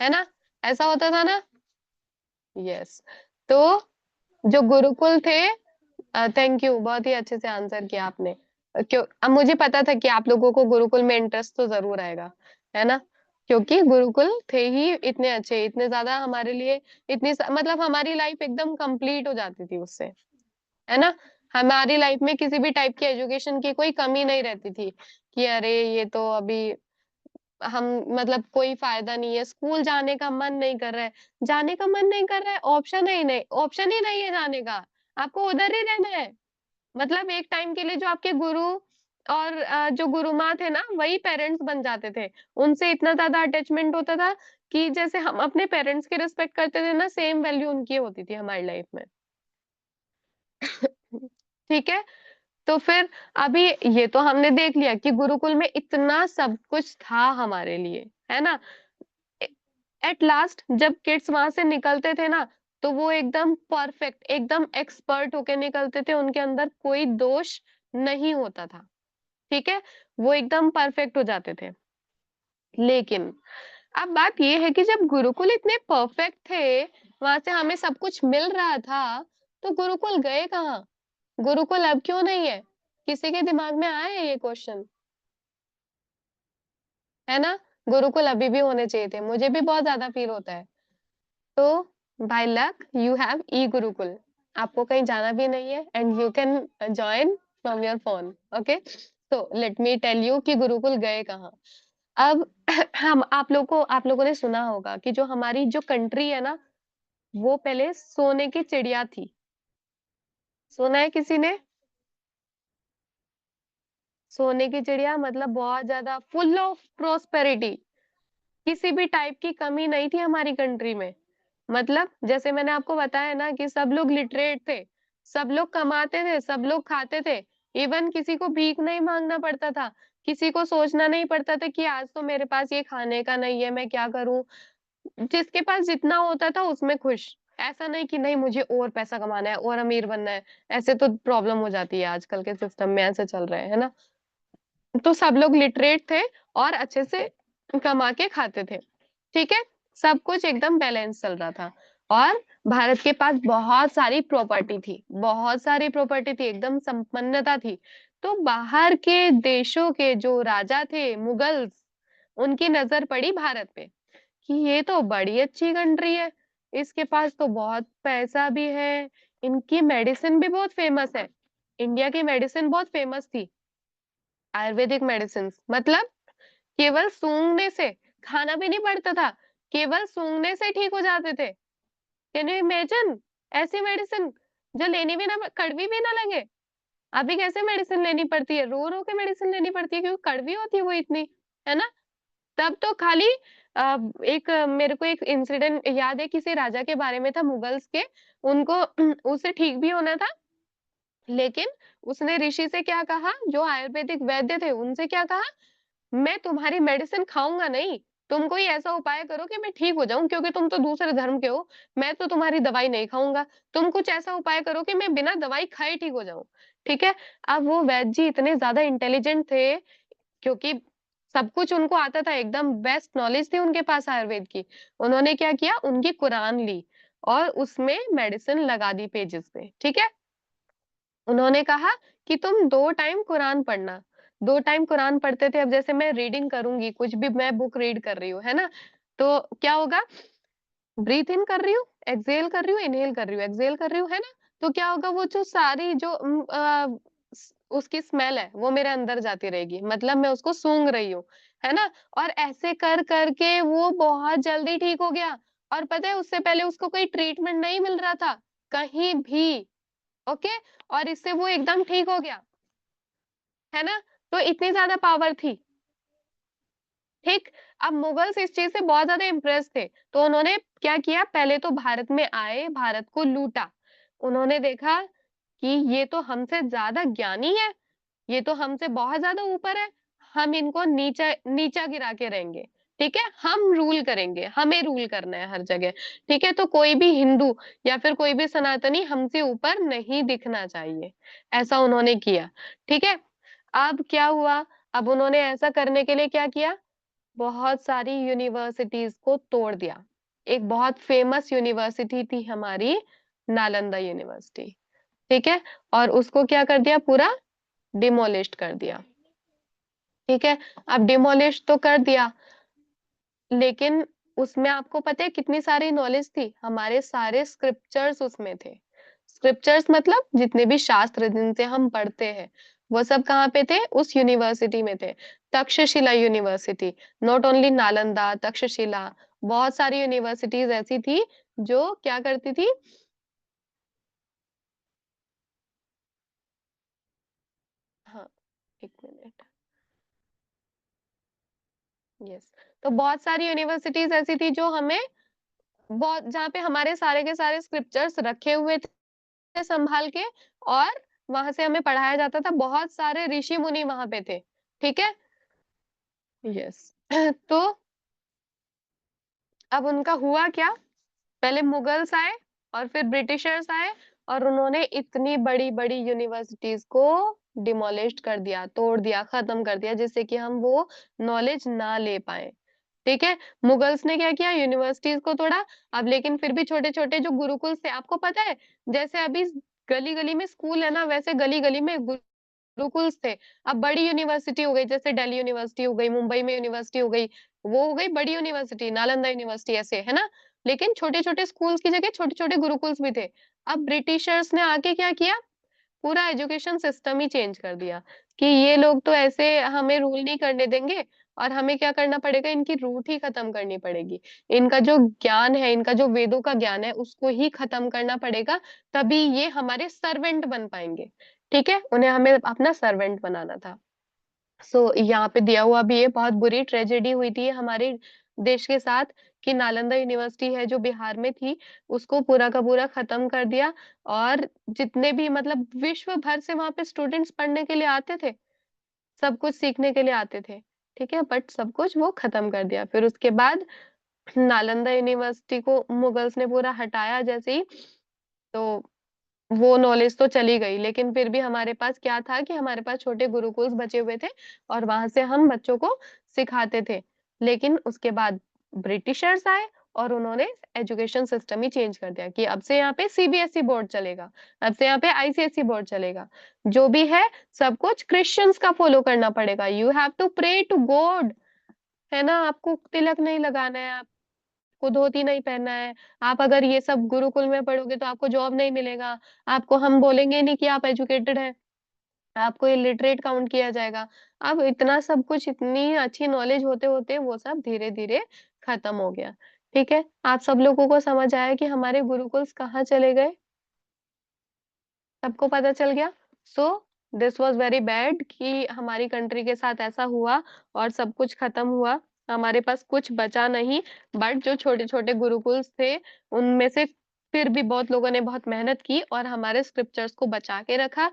है ना, ऐसा होता था ना। यस, तो जो गुरुकुल थे, थैंक यू, बहुत ही अच्छे से आंसर किया आपने। क्यों, अब मुझे पता था कि आप लोगों को गुरुकुल में इंटरेस्ट तो जरूर आएगा, है ना, क्योंकि गुरुकुल थे ही इतने अच्छे, इतने ज्यादा हमारे लिए, मतलब हमारी लाइफ एकदम कंप्लीट हो जाती थी उससे, है ना। हमारी लाइफ में किसी भी टाइप की एजुकेशन की कोई कमी नहीं रहती थी कि अरे ये तो अभी हम, मतलब कोई फायदा नहीं है, स्कूल जाने का मन नहीं कर रहा है, जाने का मन नहीं कर रहा है, ऑप्शन ही नहीं, ऑप्शन ही नहीं है जाने का, आपको उधर ही रहना है। मतलब एक टाइम के लिए जो आपके गुरु और जो गुरु माँ थे ना, वही पेरेंट्स बन जाते थे, उनसे इतना ज्यादा अटैचमेंट होता था कि जैसे हम अपने पेरेंट्स की रिस्पेक्ट करते थे ना, सेम वैल्यू उनकी होती थी हमारी लाइफ में। ठीक है, तो फिर अभी ये तो हमने देख लिया कि गुरुकुल में इतना सब कुछ था हमारे लिए, है ना। एट लास्ट जब किड्स वहां से निकलते थे ना, तो वो एकदम परफेक्ट, एकदम एक्सपर्ट होके निकलते थे, उनके अंदर कोई दोष नहीं होता था। ठीक है, वो एकदम परफेक्ट हो जाते थे। लेकिन अब बात ये है कि जब गुरुकुल इतने परफेक्ट थे, वहां से हमें सब कुछ मिल रहा था, तो गुरुकुल गए कहाँ? गुरुकुल अब क्यों नहीं है? किसी के दिमाग में आया है ये क्वेश्चन? है ना, गुरुकुल अभी भी होने चाहिए थे, मुझे भी बहुत ज्यादा फील होता है। तो बाय लक यू हैव ई गुरुकुल, आपको कहीं जाना भी नहीं है and you can join from your phone. Okay, तो लेट मी टेल यू कि गुरुकुल गए कहाँ। अब हम आप लोगों ने सुना होगा कि जो हमारी जो कंट्री है ना, वो पहले सोने की चिड़िया थी। सुना है किसी ने? सोने की चिड़िया मतलब बहुत ज्यादा फुल ऑफ प्रोस्पेरिटी, किसी भी टाइप की कमी नहीं थी हमारी कंट्री में। मतलब जैसे मैंने आपको बताया ना कि सब लोग लिटरेट थे, सब लोग कमाते थे, सब लोग खाते थे, इवन किसी को भीख नहीं मांगना पड़ता था, किसी को सोचना नहीं पड़ता था कि आज तो मेरे पास ये खाने का नहीं है, मैं क्या करूं। जिसके पास जितना होता था उसमें खुश। ऐसा नहीं कि नहीं मुझे और पैसा कमाना है और अमीर बनना है, ऐसे तो प्रॉब्लम हो जाती है आजकल के सिस्टम में, ऐसे चल रहे है ना। तो सब लोग लिटरेट थे और अच्छे से कमा के खाते थे। ठीक है, सब कुछ एकदम बैलेंस चल रहा था। और भारत के पास बहुत सारी प्रॉपर्टी थी, बहुत सारी प्रॉपर्टी थी, एकदम संपन्नता थी। तो बाहर के देशों के जो राजा थे, मुगल्स, उनकी नजर पड़ी भारत पे कि ये तो बड़ी अच्छी कंट्री है, इसके पास तो बहुत पैसा भी है, इनकी मेडिसिन भी बहुत फेमस है। इंडिया की मेडिसिन बहुत फेमस थी, आयुर्वेदिक मेडिसिन, मतलब केवल सूंघने से, खाना भी नहीं पड़ता था, केवल सूंघने से ठीक हो जाते थे। कैन यू इमेजिन ऐसी मेडिसिन जो लेनी भी ना, कड़वी भी ना लगे। अभी कैसे मेडिसिन लेनी पड़ती है, रो रो के मेडिसिन लेनी पड़ती है क्योंकि कड़वी होती है वो इतनी, है ना। तब तो खाली मेरे को एक इंसिडेंट याद है, किसी राजा के बारे में था मुगल्स के, उनको उसे ठीक भी होना था, लेकिन उसने ऋषि से क्या कहा, जो आयुर्वेदिक वैद्य थे उनसे क्या कहा, मैं तुम्हारी मेडिसिन खाऊंगा नहीं, तुम कोई ऐसा उपाय करो कि मैं ठीक हो जाऊं, क्योंकि तुम तो दूसरे धर्म के हो, मैं तो तुम्हारी दवाई नहीं खाऊंगा, तुम कुछ ऐसा उपाय करो कि मैं बिना दवाई खाए ठीक हो जाऊं। ठीक है, अब वो वैद्य जी इतने ज्यादा इंटेलिजेंट थे, क्योंकि सब कुछ उनको आता था, एकदम बेस्ट नॉलेज थी उनके पास आयुर्वेद की। उन्होंने क्या किया, उनकी कुरान ली और उसमें मेडिसिन लगा दी पेजेस पे। ठीक है, उन्होंने कहा कि तुम 2 टाइम कुरान पढ़ना। 2 टाइम कुरान पढ़ते थे। अब जैसे मैं रीडिंग करूंगी, कुछ भी मैं बुक रीड कर रही हूँ, है ना, तो क्या होगा, ब्रीथ इन कर रही हूँ, एक्सहेल कर रही हूँ, इनहेल कर रही हूँ, एक्सहेल कर रही हूँ, है ना। तो क्या होगा, वो जो सारी जो उसकी स्मेल है वो मेरे अंदर जाती रहेगी, मतलब मैं उसको सूंघ रही हूँ, है ना। और ऐसे कर करके वो बहुत जल्दी ठीक हो गया। और पता है उससे पहले उसको कोई ट्रीटमेंट नहीं मिल रहा था कहीं भी। ओके, और इससे वो एकदम ठीक हो गया, है ना। तो इतनी ज्यादा पावर थी। ठीक, अब मुगल्स इस चीज से बहुत ज्यादा इम्प्रेस थे, तो उन्होंने क्या किया, पहले तो भारत में आए, भारत को लूटा। उन्होंने देखा कि ये तो हमसे ज्यादा ज्ञानी है, ये तो हमसे बहुत ज्यादा ऊपर है, हम इनको नीचा नीचा गिरा के रहेंगे। ठीक है, हम रूल करेंगे, हमें रूल करना है हर जगह। ठीक है, तो कोई भी हिंदू या फिर कोई भी सनातनी हमसे ऊपर नहीं दिखना चाहिए, ऐसा उन्होंने किया। ठीक है, अब क्या हुआ, अब उन्होंने ऐसा करने के लिए क्या किया, बहुत सारी यूनिवर्सिटीज को तोड़ दिया। एक बहुत फेमस यूनिवर्सिटी थी हमारी, नालंदा यूनिवर्सिटी। ठीक है, और उसको क्या कर दिया, पूरा डिमोलिश कर दिया। ठीक है, अब डिमोलिश तो कर दिया, लेकिन उसमें आपको पता है कितनी सारी नॉलेज थी, हमारे सारे स्क्रिप्चर्स उसमें थे। स्क्रिप्चर्स मतलब जितने भी शास्त्र जिनसे हम पढ़ते हैं, वो सब कहाँ पे थे, उस यूनिवर्सिटी में थे। Takshashila university, not only Nalanda, Takshashila, बहुत सारी यूनिवर्सिटीज ऐसी थी जो क्या करती थी। हाँ, 1 मिनट। यस, तो बहुत सारी यूनिवर्सिटीज ऐसी थी जो हमें बहुत, जहाँ पे हमारे सारे के सारे स्क्रिप्चर्स रखे हुए थे संभाल के, और वहां से हमें पढ़ाया जाता था, बहुत सारे ऋषि मुनि वहां पे थे। ठीक है, यस तो अब उनका हुआ क्या, पहले मुगल्स आए और फिर ब्रिटिशर्स आए और उन्होंने इतनी बड़ी बड़ी यूनिवर्सिटीज को डिमोलिश कर दिया, तोड़ दिया, खत्म कर दिया, जिससे कि हम वो नॉलेज ना ले पाए। ठीक है, मुगल्स ने क्या किया, यूनिवर्सिटीज को तोड़ा। अब लेकिन फिर भी छोटे छोटे जो गुरुकुल थे, आपको पता है जैसे अभी गली गली में स्कूल है ना, वैसे गली गली में गुरुकुल्स थे। अब बड़ी यूनिवर्सिटी हो गई, जैसे दिल्ली यूनिवर्सिटी हो गई, मुंबई में यूनिवर्सिटी हो गई, वो हो गई बड़ी यूनिवर्सिटी, नालंदा यूनिवर्सिटी, ऐसे है ना। लेकिन छोटे छोटे स्कूल्स की जगह छोटे छोटे गुरुकुल्स भी थे। अब ब्रिटिशर्स ने आके क्या किया, पूरा एजुकेशन सिस्टम ही चेंज कर दिया कि ये लोग तो ऐसे हमें रूल नहीं करने देंगे, और हमें क्या करना पड़ेगा, इनकी रूट ही खत्म करनी पड़ेगी। इनका जो ज्ञान है, इनका जो वेदों का ज्ञान है, उसको ही खत्म करना पड़ेगा, तभी ये हमारे सर्वेंट बन पाएंगे। ठीक है, उन्हें हमें अपना सर्वेंट बनाना था। यहाँ पे दिया हुआ भी है, बहुत बुरी ट्रेजेडी हुई थी हमारे देश के साथ कि नालंदा यूनिवर्सिटी है जो बिहार में थी, उसको पूरा का पूरा खत्म कर दिया। और जितने भी मतलब विश्व भर से वहां पे स्टूडेंट्स पढ़ने के लिए आते थे, सब कुछ सीखने के लिए आते थे। ठीक है, बट सब कुछ वो खत्म कर दिया। फिर उसके बाद नालंदा यूनिवर्सिटी को मुगल्स ने पूरा हटाया जैसे ही, तो वो नॉलेज तो चली गई, लेकिन फिर भी हमारे पास क्या था कि हमारे पास छोटे गुरुकुल्स बचे हुए थे और वहां से हम बच्चों को सिखाते थे। लेकिन उसके बाद ब्रिटिशर्स आए और उन्होंने एजुकेशन सिस्टम ही चेंज कर दिया कि अब से यहाँ पे सीबीएसई बोर्ड चलेगा, अब से यहाँ पे आईसीएसई बोर्ड चलेगा। जो भी है सब कुछ क्रिश्चियंस का फॉलो करना पड़ेगा, you have to pray to God, है ना। आपको तिलक नहीं लगाना है, आपको धोती नहीं पहनना है। आप अगर ये सब गुरुकुल में पढ़ोगे तो आपको जॉब नहीं मिलेगा, आपको हम बोलेंगे नहीं कि आप एजुकेटेड हैं, आपको इलिटरेट काउंट किया जाएगा। अब इतना सब कुछ, इतनी अच्छी नॉलेज होते होते वो सब धीरे धीरे खत्म हो गया। ठीक है, आप सब लोगों को समझ आया कि हमारे गुरुकुल्स कहाँ चले गए, सबको पता चल गया। So this was very bad कि हमारी कंट्री के साथ ऐसा हुआ और सब कुछ खत्म हुआ, हमारे पास कुछ बचा नहीं। बट जो छोटे छोटे गुरुकुल्स थे, उनमें से फिर भी बहुत लोगों ने बहुत मेहनत की और हमारे स्क्रिप्चर्स को बचा के रखा।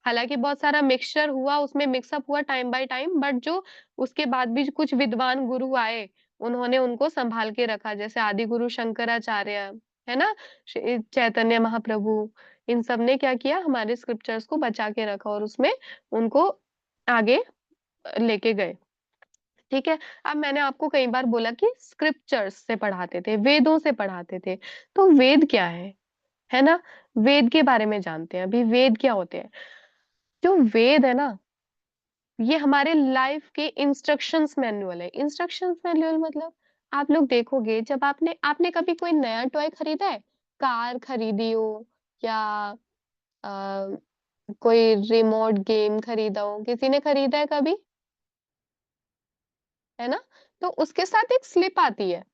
हालांकि बहुत सारा मिक्सचर हुआ, उसमें मिक्सअप हुआ टाइम बाय टाइम, बट जो उसके बाद भी कुछ विद्वान गुरु आए, उन्होंने उनको संभाल के रखा, जैसे आदि गुरु शंकराचार्य, है ना, चैतन्य महाप्रभु, इन सब ने क्या किया, हमारे स्क्रिप्चर्स को बचा के रखा और उसमें उनको आगे लेके गए। ठीक है, अब मैंने आपको कई बार बोला कि स्क्रिप्चर्स से पढ़ाते थे, वेदों से पढ़ाते थे, तो वेद क्या है ना। वेद के बारे में जानते हैं अभी, वेद क्या होते हैं। जो वेद है ना, ये हमारे लाइफ के इंस्ट्रक्शंस मैनुअल है। इंस्ट्रक्शंस मैनुअल मतलब, आप लोग देखोगे जब आपने आपने कभी कोई नया टॉय खरीदा है, कार खरीदी हो या अ, कोई रिमोट गेम खरीदा हो, किसी ने खरीदा है कभी, है ना। तो उसके साथ एक स्लिप आती है,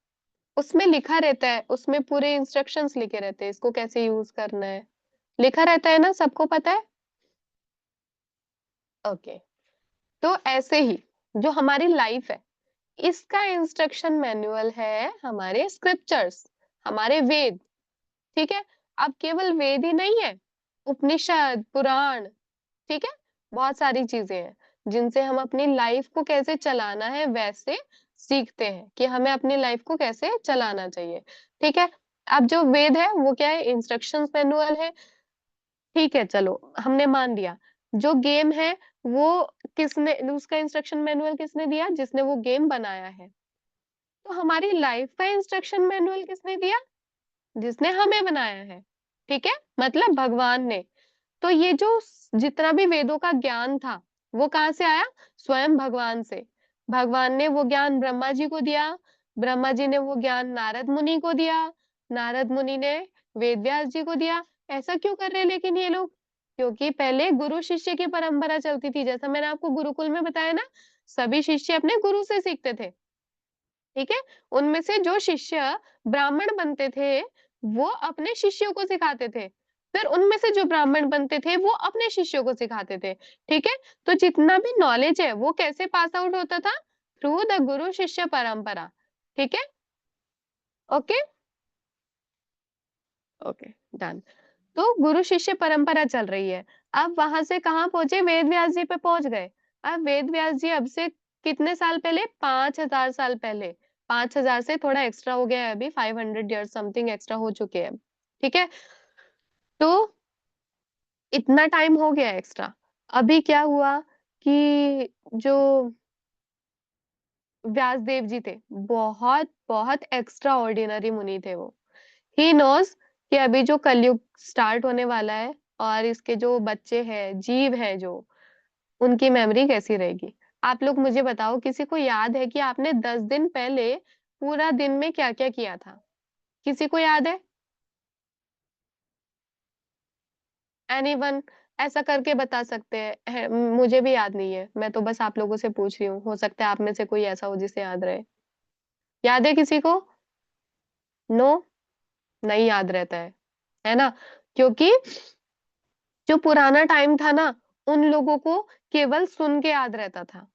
उसमें लिखा रहता है, उसमें पूरे इंस्ट्रक्शंस लिखे रहते हैं, इसको कैसे यूज करना है, लिखा रहता है ना, सबको पता है। ओके, तो ऐसे ही जो हमारी लाइफ है, इसका इंस्ट्रक्शन मैनुअल है हमारे स्क्रिप्चर्स, हमारे वेद। ठीक है, अब केवल वेद ही नहीं है, उपनिषद, पुराण, ठीक है, बहुत सारी चीजें हैं जिनसे हम अपनी लाइफ को कैसे चलाना है वैसे सीखते हैं कि हमें अपनी लाइफ को कैसे चलाना चाहिए। ठीक है, अब जो वेद है वो क्या है, इंस्ट्रक्शंस मैनुअल है। ठीक है, चलो हमने मान लिया। जो गेम है वो किसने, उसका इंस्ट्रक्शन मैनुअल किसने दिया, जिसने वो गेम बनाया है। तो हमारी लाइफ का इंस्ट्रक्शन मैनुअल किसने दिया, जिसने हमें बनाया है। ठीक है, मतलब भगवान ने। तो ये जो जितना भी वेदों का ज्ञान था, वो कहाँ से आया, स्वयं भगवान से। भगवान ने वो ज्ञान ब्रह्मा जी को दिया, ब्रह्मा जी ने वो ज्ञान नारद मुनि को दिया, नारद मुनि ने वेद व्यास जी को दिया। ऐसा क्यों कर रहे हैं लेकिन ये लोग, क्योंकि पहले गुरु शिष्य की परंपरा चलती थी, जैसा मैंने आपको गुरुकुल में बताया ना, सभी शिष्य अपने गुरु से सीखते थे। ठीक है, उनमें से जो शिष्य ब्राह्मण बनते थे, वो अपने शिष्यों को सिखाते थे, फिर उनमें से जो ब्राह्मण बनते थे वो अपने शिष्यों को सिखाते थे। ठीक है, तो जितना भी नॉलेज है वो कैसे पास आउट होता था, थ्रू द गुरु शिष्य परंपरा। ठीक है, ओके ओके, डन। तो गुरु शिष्य परंपरा चल रही है। अब वहां से कहाँ पहुंचे, वेद व्यास जी पे पहुंच गए। अब वेद व्यास जी अब से कितने साल पहले, 5000 साल पहले 5000 से थोड़ा एक्स्ट्रा हो गया है, अभी 500 ईयर्स समथिंग एक्स्ट्रा हो चुके हैं। ठीक है, तो इतना टाइम हो गया एक्स्ट्रा। अभी क्या हुआ कि जो व्यासदेव जी थे, बहुत बहुत एक्स्ट्रा ऑर्डिनरी मुनि थे वो। ही नोज कि अभी जो कलयुग स्टार्ट होने वाला है और इसके जो बच्चे हैं, जीव हैं जो, उनकी मेमोरी कैसी रहेगी। आप लोग मुझे बताओ, किसी को याद है कि आपने 10 दिन पहले पूरा दिन में क्या क्या किया था? किसी को याद है? एनीवन ऐसा करके बता सकते हैं? मुझे भी याद नहीं है, मैं तो बस आप लोगों से पूछ रही हूँ, हो सकता है आप में से कोई ऐसा हो जिसे याद रहे। याद है किसी को? नो, नहीं याद रहता है ना? क्योंकि जो पुराना टाइम था ना, उन लोगों को केवल सुन के याद रहता था।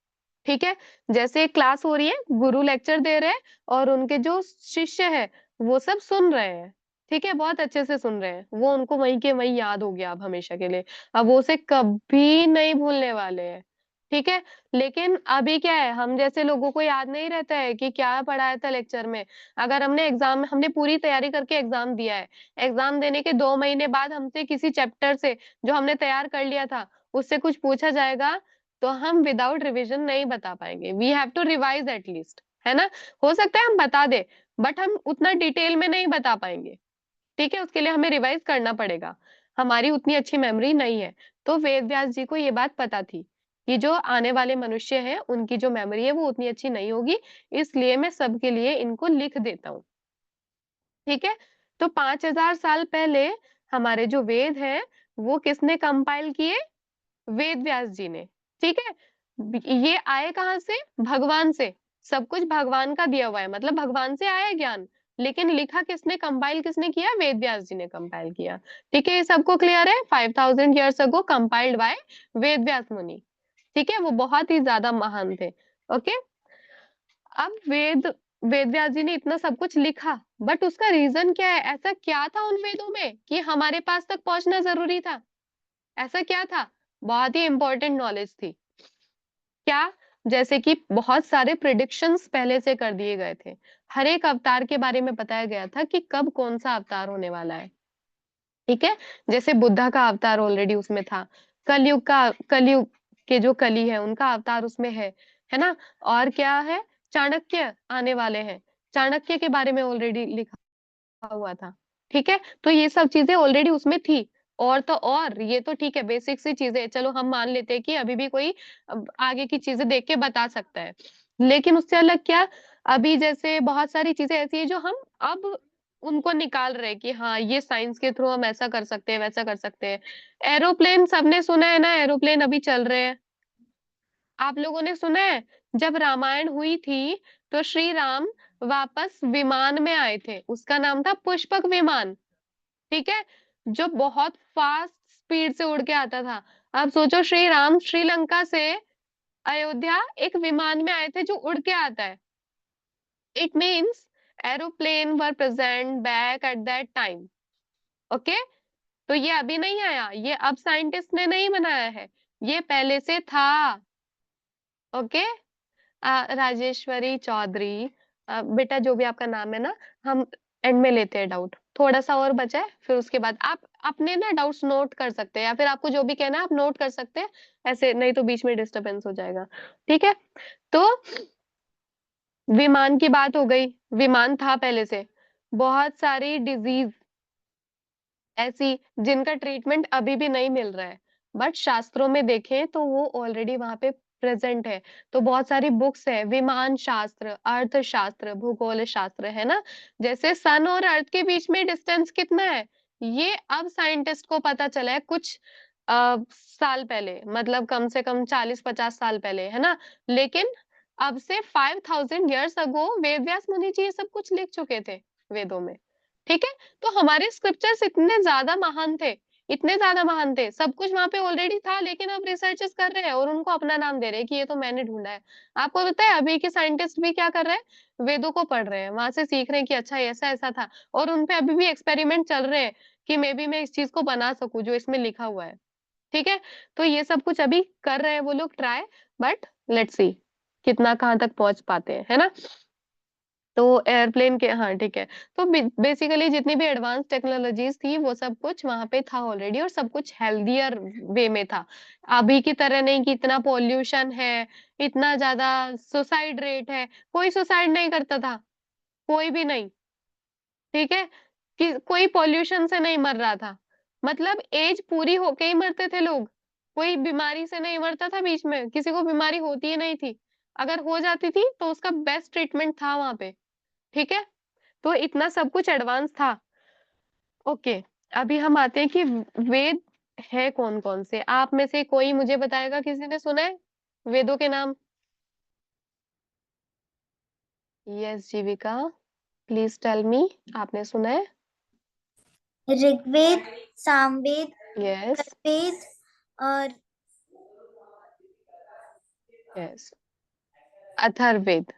ठीक है, जैसे एक क्लास हो रही है, गुरु लेक्चर दे रहे हैं और उनके जो शिष्य है वो सब सुन रहे हैं। ठीक है, बहुत अच्छे से सुन रहे हैं, वो उनको वहीं के वहीं याद हो गया अब हमेशा के लिए। अब वो उसे कभी नहीं भूलने वाले हैं। ठीक है, लेकिन अभी क्या है, हम जैसे लोगों को याद नहीं रहता है कि क्या पढ़ाया था लेक्चर में। अगर हमने पूरी तैयारी करके एग्जाम दिया है, एग्जाम देने के 2 महीने बाद हमसे किसी चैप्टर से जो हमने तैयार कर लिया था उससे कुछ पूछा जाएगा, तो हम विदाउट रिवीजन नहीं बता पाएंगे। We have to revise at least, है ना? हो सकता है हम बता दे, बट हम उतना डिटेल में नहीं बता पाएंगे। ठीक है, उसके लिए हमें रिवाइज करना पड़ेगा, हमारी उतनी अच्छी मेमोरी नहीं है। तो वेद व्यास जी को ये बात पता थी कि जो आने वाले मनुष्य हैं उनकी जो मेमोरी है वो उतनी अच्छी नहीं होगी, इसलिए मैं सबके लिए इनको लिख देता हूँ। ठीक है, तो 5000 साल पहले हमारे जो वेद है वो किसने कंपाइल किए? वेद व्यास जी ने। ठीक है, ये आए कहाँ से? भगवान से। सब कुछ भगवान का दिया हुआ है, मतलब भगवान से आया ज्ञान, लेकिन लिखा किसने, कंपाइल किसने किया? वेद व्यास जी ने कंपाइल किया। ठीक है, ये सबको क्लियर है? 5000 years ago compiled bye Ved Vyas मुनि। ठीक है, वो बहुत ही ज्यादा महान थे। ओके, अब वेद व्यास जी ने इतना सब कुछ लिखा, बट उसका रीजन क्या है? ऐसा क्या था उन वेदों में कि हमारे पास तक पहुंचना जरूरी था? ऐसा क्या था? बहुत ही इंपॉर्टेंट नॉलेज थी। क्या? जैसे कि बहुत सारे प्रिडिक्शंस पहले से कर दिए गए थे, हर एक अवतार के बारे में बताया गया था कि कब कौन सा अवतार होने वाला है। ठीक है, जैसे बुद्धा का अवतार ऑलरेडी उसमें था, कलयुग के जो कली है उनका अवतार उसमें है ना? और क्या है? चाणक्य आने वाले हैं, चाणक्य के बारे में ऑलरेडी लिखा हुआ था। ठीक है, तो ये सब चीजें ऑलरेडी उसमें थी। और तो और ये तो ठीक है, बेसिक सी चीजें, चलो हम मान लेते हैं कि अभी भी कोई आगे की चीजें देख के बता सकता है, लेकिन उससे अलग क्या, अभी जैसे बहुत सारी चीजें ऐसी है जो हम अब उनको निकाल रहे हैं कि हाँ ये साइंस के थ्रू हम ऐसा कर सकते हैं, वैसा कर सकते हैं। एरोप्लेन सबने सुना है ना, एरोप्लेन अभी चल रहे हैं। आप लोगों ने सुना है जब रामायण हुई थी तो श्री राम वापस विमान में आए थे, उसका नाम था पुष्पक विमान। ठीक है, जो बहुत फास्ट स्पीड से उड़ के आता था। अब सोचो, श्री राम श्रीलंका से अयोध्या एक विमान में आए थे जो उड़ के आता है। It means aeroplane were present back at that time. Okay, तो ये अभी नहीं आया, ये अब साइंटिस्ट ने नहीं बनाया है, ये पहले से था। ओके, राजेश्वरी चौधरी, बेटा जो भी आपका नाम है ना, हम एंड में लेते हैं डाउट, थोड़ा सा और बचा है, फिर उसके बाद आप अपने ना डाउट्स नोट कर सकते हैं, या फिर आपको जो भी कहना है आप नोट कर सकते हैं, ऐसे नहीं तो बीच में डिस्टरबेंस हो जाएगा। ठीक है, तो विमान की बात हो गई, विमान था पहले से। बहुत सारी डिजीज ऐसी जिनका ट्रीटमेंट अभी भी नहीं मिल रहा है, बट शास्त्रों में देखें तो वो ऑलरेडी वहां पे प्रेजेंट है। तो बहुत सारी बुक्स है, विमान शास्त्र, अर्थशास्त्र, भूगोल शास्त्र, है ना? जैसे सन और अर्थ के बीच में डिस्टेंस कितना है, ये अब साइंटिस्ट को पता चला है कुछ साल पहले, मतलब कम से कम 40-50 साल पहले, है ना? लेकिन अब से 5000 ईयर्स अगो वेद व्यास मुनि जी ये सब कुछ लिख चुके थे वेदों में। ठीक है, तो हमारे स्क्रिप्चर्स इतने ज्यादा महान थे, इतने ज्यादा महान थे, सब कुछ वहां पे ऑलरेडी था, लेकिन अब रिसर्चेस कर रहे हैं और उनको अपना नाम दे रहे हैं कि ये तो मैंने ढूंढा है। आपको पता है अभी के साइंटिस्ट भी क्या कर रहे हैं? वेदों को पढ़ रहे हैं, वहां से सीख रहे हैं कि अच्छा ऐसा ऐसा था, और उनपे अभी भी एक्सपेरिमेंट चल रहे हैं कि मे बी मैं इस चीज को बना सकूं जो इसमें लिखा हुआ है। ठीक है, तो ये सब कुछ अभी कर रहे हैं वो लोग ट्राई, बट लेट्स सी कितना कहाँ तक पहुंच पाते हैं, है ना? तो एयरप्लेन के, हाँ ठीक है। तो बेसिकली जितनी भी एडवांस टेक्नोलॉजीज थी वो सब कुछ वहां पे था ऑलरेडी, और सब कुछ हेल्दियर वे में था। अभी की तरह नहीं कि इतना पॉल्यूशन है, इतना ज्यादा सुसाइड रेट है। कोई सुसाइड नहीं करता था, कोई भी नहीं, ठीक है। कि कोई पॉल्यूशन से नहीं मर रहा था, मतलब एज पूरी होके ही मरते थे लोग। कोई बीमारी से नहीं मरता था, बीच में किसी को बीमारी होती ही नहीं थी। अगर हो जाती थी तो उसका बेस्ट ट्रीटमेंट था वहां पे, ठीक है। तो इतना सब कुछ एडवांस था। ओके, अभी हम आते हैं कि वेद है कौन कौन से। आप में से कोई मुझे बताएगा, किसी ने सुना है वेदों के नाम? Yes Jeevika, please tell me, आपने सुना है? ऋग्वेद, सामवेद, यस वेद और यस, अथर्ववेद।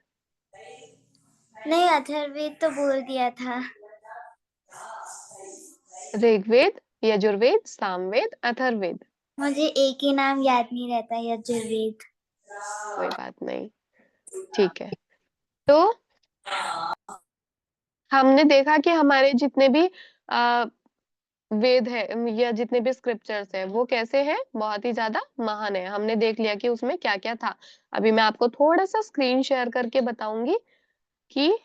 नहीं, अथर्ववेद तो बोल दिया था। ऋग्वेद, यजुर्वेद, सामवेद, अथर्ववेद। मुझे एक ही नाम याद नहीं रहता, यजुर्वेद। कोई बात नहीं, ठीक है। तो हमने देखा कि हमारे जितने भी वेद है या जितने भी स्क्रिप्चर्स है वो कैसे हैं, बहुत ही ज्यादा महान है। हमने देख लिया कि उसमें क्या क्या था। अभी मैं आपको थोड़ा सा स्क्रीन शेयर करके बताऊंगी कि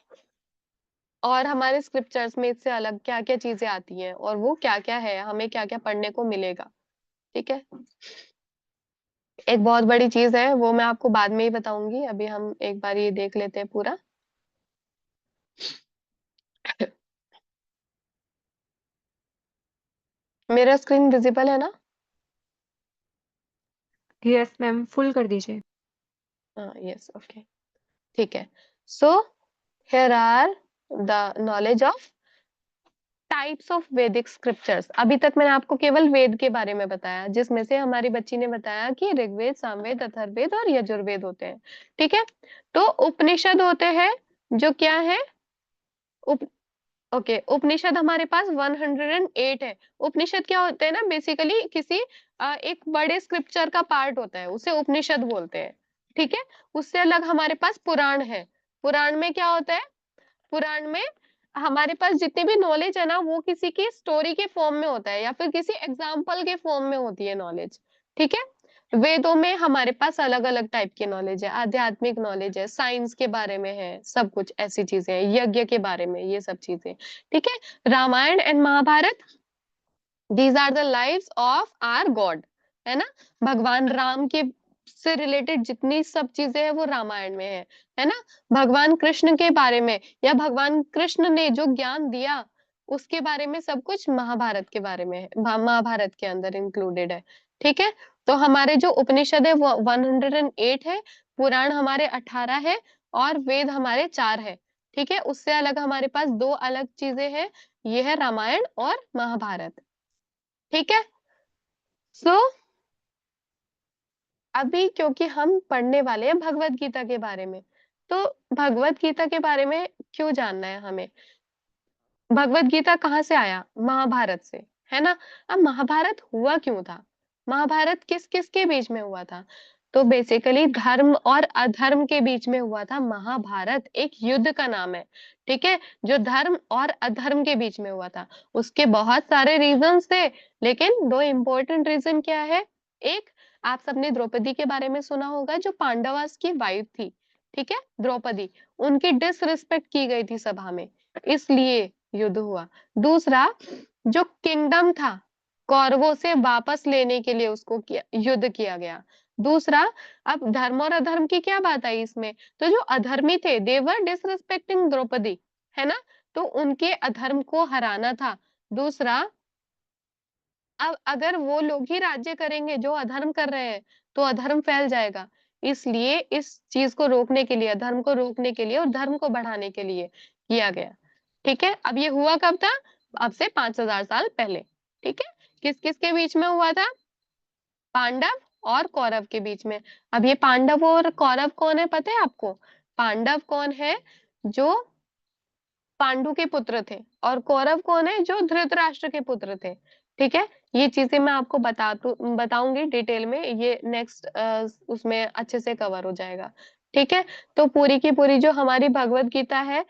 और हमारे स्क्रिप्चर्स में इससे अलग क्या क्या चीजें आती हैं और वो क्या क्या है, हमें क्या क्या पढ़ने को मिलेगा, ठीक है। एक बहुत बड़ी चीज है, वो मैं आपको बाद में ही बताऊंगी, अभी हम एक बार ये देख लेते हैं पूरा। मेरा स्क्रीन विजिबल है ना? यस मैम, फुल कर दीजिए। हाँ यस, ओके, ठीक है। So here are the knowledge of types of Vedic scriptures. अभी तक मैंने आपको केवल वेद के बारे में बताया, जिसमें से हमारी बच्ची ने बताया कि ऋग्वेद, सामवेद, अथर्ववेद और यजुर्वेद होते हैं, ठीक है। तो उपनिषद होते हैं, जो क्या है, उप ओके, उपनिषद हमारे पास 108 है। उपनिषद क्या होते हैं ना, बेसिकली किसी एक बड़े स्क्रिप्चर का पार्ट होता है, उसे उपनिषद बोलते हैं, ठीक है। उससे अलग हमारे पास पुराण है। पुराण में क्या होता है, पुराण में हमारे पास जितनी भी नॉलेज है ना, वो किसी की स्टोरी के फॉर्म में होता है या फिर किसी एग्जाम्पल के फॉर्म में होती है नॉलेज, ठीक है। वेदों में हमारे पास अलग अलग टाइप की नॉलेज है, आध्यात्मिक नॉलेज है, साइंस के बारे में है, सब कुछ ऐसी चीजें हैं, यज्ञ के बारे में, ये सब चीजें, ठीक है। Ramayan and Mahabharat, these are the lives of our God, है ना। भगवान राम के से रिलेटेड जितनी सब चीजें हैं वो रामायण में है ना। भगवान कृष्ण के बारे में या भगवान कृष्ण ने जो ज्ञान दिया उसके बारे में सब कुछ महाभारत के बारे में है, महाभारत के अंदर इंक्लूडेड है, ठीक है। तो हमारे जो उपनिषद है वो 108 है, पुराण हमारे 18 है और वेद हमारे 4 है, ठीक है। उससे अलग हमारे पास दो अलग चीजें हैं, ये है रामायण और महाभारत, ठीक है। सो अभी क्योंकि हम पढ़ने वाले हैं भगवत गीता के बारे में, तो भगवत गीता के बारे में क्यों जानना है हमें? भगवत गीता कहाँ से आया? महाभारत से, है ना। अब महाभारत हुआ क्यों था? महाभारत किस किस के बीच में हुआ था? तो बेसिकली धर्म और अधर्म के बीच में हुआ था महाभारत, एक युद्ध का नाम है, ठीक है, जो धर्म और अधर्म के बीच में हुआ था। उसके बहुत सारे रीजंस थे, लेकिन दो इम्पोर्टेंट रीजन क्या है? एक, आप सबने द्रौपदी के बारे में सुना होगा, जो पांडवास की वाइफ थी, ठीक है, द्रौपदी, उनकी डिसरिस्पेक्ट की गई थी सभा में, इसलिए युद्ध हुआ। दूसरा, जो किंगडम था कौरवों से वापस लेने के लिए उसको युद्ध किया गया। दूसरा, अब धर्म और अधर्म की क्या बात आई इसमें? तो जो अधर्मी थे, देवर डिसरिस्पेक्टिंग द्रौपदी, है ना, तो उनके अधर्म को हराना था। दूसरा, अब अगर वो लोग ही राज्य करेंगे जो अधर्म कर रहे हैं, तो अधर्म फैल जाएगा, इसलिए इस चीज को रोकने के लिए, अधर्म को रोकने के लिए और धर्म को बढ़ाने के लिए किया गया, ठीक है। अब ये हुआ कब था? अब से 5000 साल पहले, ठीक है। किस किस के बीच में हुआ था? पांडव और कौरव के बीच में। अब ये पांडव और कौरव कौन है पता है आपको? पांडव कौन है? जो पांडु के पुत्र थे, और कौरव कौन है? जो धृतराष्ट्र के पुत्र थे, ठीक है। ये चीजें मैं आपको बताऊंगी डिटेल में, ये नेक्स्ट उसमें अच्छे से कवर हो जाएगा, ठीक है। तो पूरी की पूरी जो हमारी भगवत गीता है,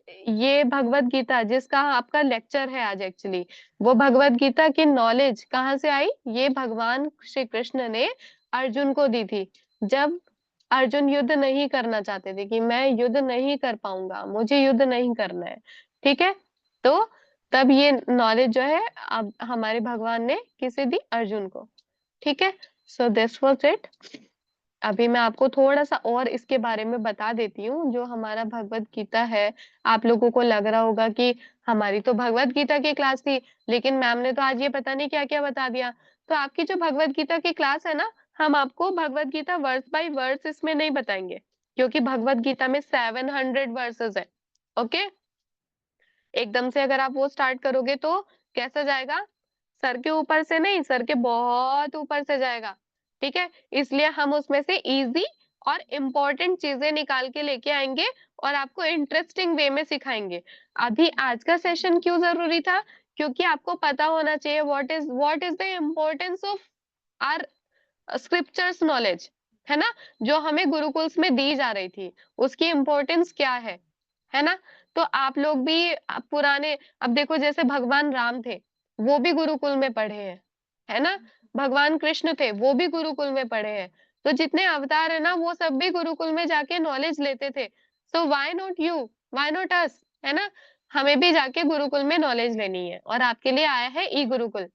ये भगवत गीता जिसका आपका लेक्चर है आज एक्चुअली, वो भगवत गीता की नॉलेज कहाँ से आई? ये भगवान श्री कृष्ण ने अर्जुन को दी थी, जब अर्जुन युद्ध नहीं करना चाहते थे कि मैं युद्ध नहीं कर पाऊंगा, मुझे युद्ध नहीं करना है, ठीक है। तो तब ये नॉलेज जो है अब हमारे भगवान ने किसे दी? अर्जुन को, ठीक है। So this was it. अभी मैं आपको थोड़ा सा और इसके बारे में बता देती हूँ। जो हमारा भगवत गीता है, आप लोगों को लग रहा होगा कि हमारी तो भगवत गीता की क्लास थी, लेकिन मैम ने तो आज ये पता नहीं क्या क्या बता दिया। तो आपकी जो भगवत गीता की क्लास है ना, हम आपको Bhagavad Gita verse bye verse इसमें नहीं बताएंगे, क्योंकि भगवत गीता में 700 वर्सेस है। ओके, एकदम से अगर आप वो स्टार्ट करोगे तो कैसा जाएगा? सर के ऊपर से नहीं, सर के बहुत ऊपर से जाएगा, ठीक है। इसलिए हम उसमें से इजी और इम्पोर्टेंट चीजें निकाल के लेके आएंगे और आपको इंटरेस्टिंग वे में सिखाएंगे। अभी आज का सेशन क्यों जरूरी था? क्योंकि आपको पता होना चाहिए what is the importance of our scriptures knowledge, है ना, जो हमें गुरुकुल्स में दी जा रही थी, उसकी इम्पोर्टेंस क्या है ना। तो आप लोग भी पुराने, अब देखो जैसे भगवान राम थे, वो भी गुरुकुल में पढ़े हैं, है ना। भगवान कृष्ण थे, वो भी गुरुकुल में पढ़े हैं। तो जितने अवतार है ना, वो सब भी गुरुकुल में जाके नॉलेज लेते थे। So why not you, why not us, है ना। हमें भी जाके गुरुकुल में नॉलेज लेनी है, और आपके लिए आया है ई गुरुकुल।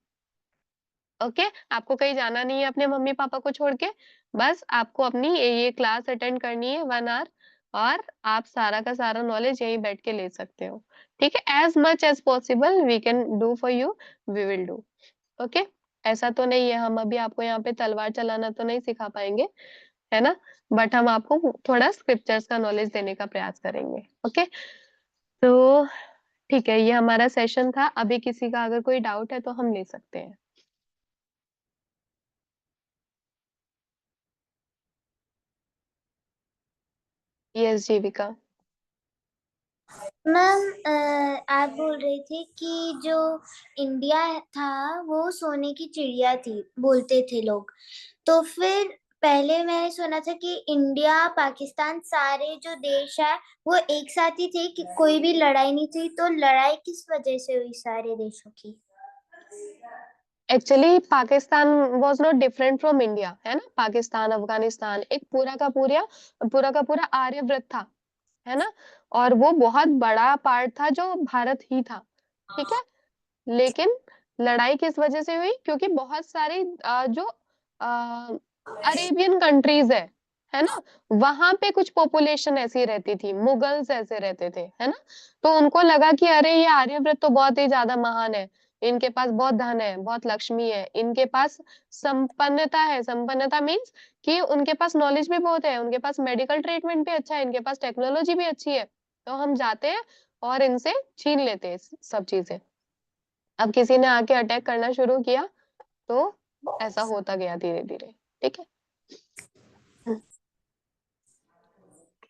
ओके, आपको कहीं जाना नहीं है अपने मम्मी पापा को छोड़ के, बस आपको अपनी ये क्लास अटेंड करनी है 1 आवर, और आप सारा का सारा नॉलेज यहीं बैठ के ले सकते हो, ठीक है। As much as possible we can do for you, we will do. Okay, ऐसा तो नहीं है हम अभी आपको यहाँ पे तलवार चलाना तो नहीं सिखा पाएंगे, है ना, बट हम आपको थोड़ा स्क्रिप्चर्स का नॉलेज देने का प्रयास करेंगे। ओके, तो ठीक है, ये हमारा सेशन था। अभी किसी का अगर कोई डाउट है तो हम ले सकते हैं। यस जीविका। मैम आप बोल रहे थे कि जो इंडिया था वो सोने की चिड़िया थी बोलते थे लोग, तो फिर पहले मैंने सुना था कि इंडिया पाकिस्तान सारे जो देश है वो एक साथ ही थे, कि कोई भी लड़ाई नहीं थी, तो लड़ाई किस वजह से हुई सारे देशों की? Actually Pakistan was not different from India, है ना। पाकिस्तान अफगानिस्तान एक पूरा का पूरा आर्यव्रत था, है ना, और वो बहुत बड़ा पार्ट था जो भारत ही था, ठीक है। लेकिन लड़ाई किस वजह से हुई? क्योंकि बहुत सारी जो अरेबियन कंट्रीज है ना, वहां पे कुछ पॉपुलेशन ऐसी रहती थी, मुगल्स ऐसे रहते थे, है ना। तो उनको लगा कि अरे ये आर्यव्रत तो बहुत ही ज्यादा महान है, इनके पास बहुत धन है, बहुत लक्ष्मी है, इनके पास संपन्नता है। संपन्नता मीन्स कि उनके पास नॉलेज भी बहुत है, उनके पास मेडिकल ट्रीटमेंट भी अच्छा है, इनके पास टेक्नोलॉजी भी अच्छी है, तो हम जाते हैं और इनसे छीन लेते हैं सब चीजें। अब किसी ने आके अटैक करना शुरू किया, तो ऐसा होता गया धीरे धीरे, ठीक है।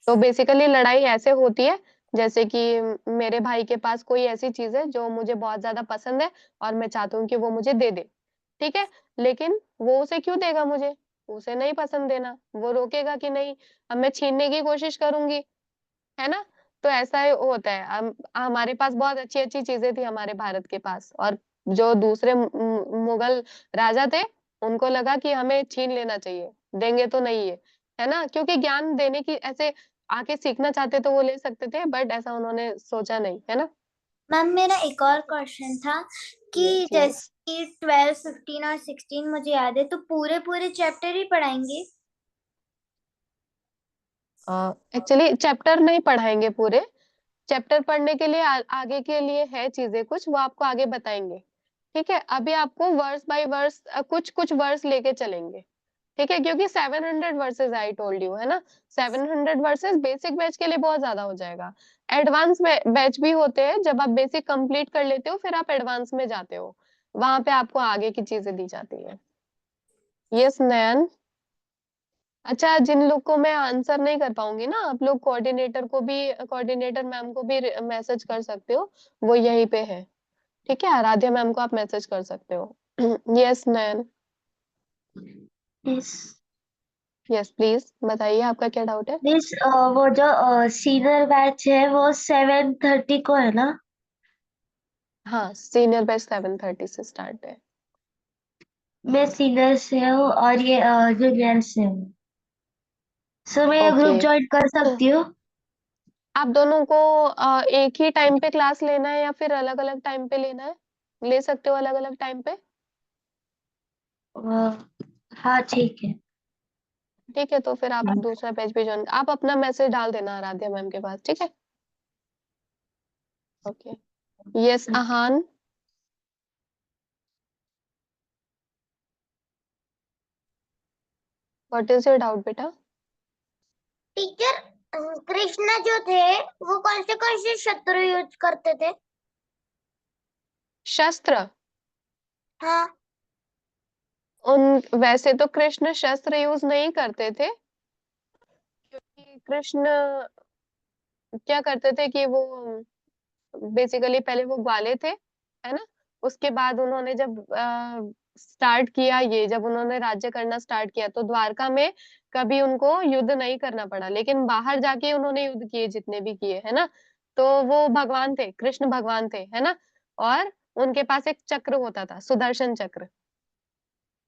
तो बेसिकली लड़ाई ऐसे होती है जैसे कि मेरे भाई के पास कोई ऐसी चीज है जो मुझे बहुत ज्यादा पसंद है, और मैं चाहती हूँ कि वो मुझे दे दे, ठीक है। लेकिन वो उसे क्यों देगा मुझे? उसे नहीं पसंद देना, वो रोकेगा कि नहीं, अब मैं छीनने की कोशिश करूंगी, है ना। तो ऐसा ही होता है। हमारे पास बहुत अच्छी अच्छी चीजें थी हमारे भारत के पास, और जो दूसरे मुगल राजा थे, उनको लगा कि हमें छीन लेना चाहिए, देंगे तो नहीं है ना, क्योंकि ज्ञान देने की ऐसे आके सीखना चाहते तो वो ले सकते थे, बट ऐसा उन्होंने सोचा नहीं, है ना। मैम मेरा एक और क्वेश्चन था कि यस जैसे यस। कि 12, 15 और 16 मुझे याद है, तो पूरे पूरे चैप्टर ही पढ़ाएंगे? एक्चुअली चैप्टर नहीं पढ़ाएंगे पूरे, चैप्टर पढ़ने के लिए आगे के लिए है चीजें कुछ, वो आपको आगे बताएंगे, ठीक है। अभी आपको वर्स बाय वर्स कुछ कुछ वर्स लेके चलेंगे, ठीक है, क्योंकि 700 वर्सेस आई टोल्ड यू, है ना। 700 वर्सेस बेसिक बैच के लिए बहुत ज्यादा हो जाएगा। एडवांस बैच भी होते हैं, जब आप बेसिक कंप्लीट कर लेते हो फिर आप एडवांस में जाते हो, वहां पे आपको आगे की चीजें दी जाती है। यस नयन। अच्छा, जिन लोग को मैं आंसर नहीं कर पाऊंगी ना, आप लोग कोऑर्डिनेटर को भी, कोऑर्डिनेटर मैम को भी मैसेज कर सकते हो, वो यहीं पे है, ठीक है। आराध्या मैम को आप मैसेज कर सकते हो। Yes Nayan. Yes yes please बताइए आपका क्या डाउट है। मिस वो जो सीनियर बैच है वो 7:30 को है ना? हाँ सीनियर बैच 7:30 से स्टार्ट है। मैं सीनियर से हूँ और ये जूनियर से हूँ। सो मैं ये ओके ग्रुप ज्वाइन कर सकती हूँ? आप दोनों को एक ही टाइम पे क्लास लेना है या फिर अलग अलग टाइम पे लेना है, ले सकते हो अलग अलग टाइम पे। हाँ ठीक है। ठीक है तो फिर आप दूसरा बैच भी ज्वाइन, आप अपना मैसेज डाल देना आराध्या मैम के पास, ठीक है। Okay yes Aahan. What is your doubt बेटा। टीचर, कृष्णा जो थे वो कौन से शस्त्र यूज करते थे? शस्त्र। हाँ। उन वैसे तो कृष्ण शस्त्र यूज नहीं करते थे, क्योंकि कृष्ण क्या करते थे कि वो बेसिकली पहले वो ग्वाले थे, है ना। उसके बाद उन्होंने जब स्टार्ट किया, ये जब उन्होंने राज्य करना स्टार्ट किया तो द्वारका में कभी उनको युद्ध नहीं करना पड़ा, लेकिन बाहर जाके उन्होंने युद्ध किए जितने भी किए, है ना। तो वो भगवान थे, कृष्ण भगवान थे, है ना। और उनके पास एक चक्र होता था, सुदर्शन चक्र।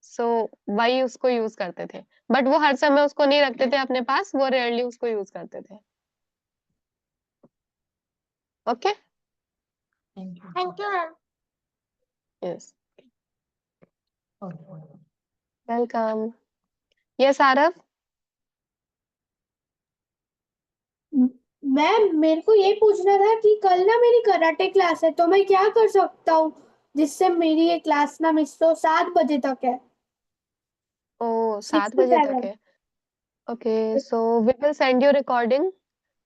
सो वही उसको यूज करते थे, बट वो हर समय उसको नहीं रखते थे अपने पास, वो रेयरली उसको यूज करते थे। Okay thank you ma'am. Yes welcome. Yes Aarav. Ma'am मेरे को ये पूछना था कि कल ना मेरी कराटे क्लास है, तो मैं क्या कर सकता हूँ जिससे मेरी ये क्लास ना मिस हो। 7 बजे तक है। ओ 7 बजे तक 6 to 7। है। Okay so we will send you recording,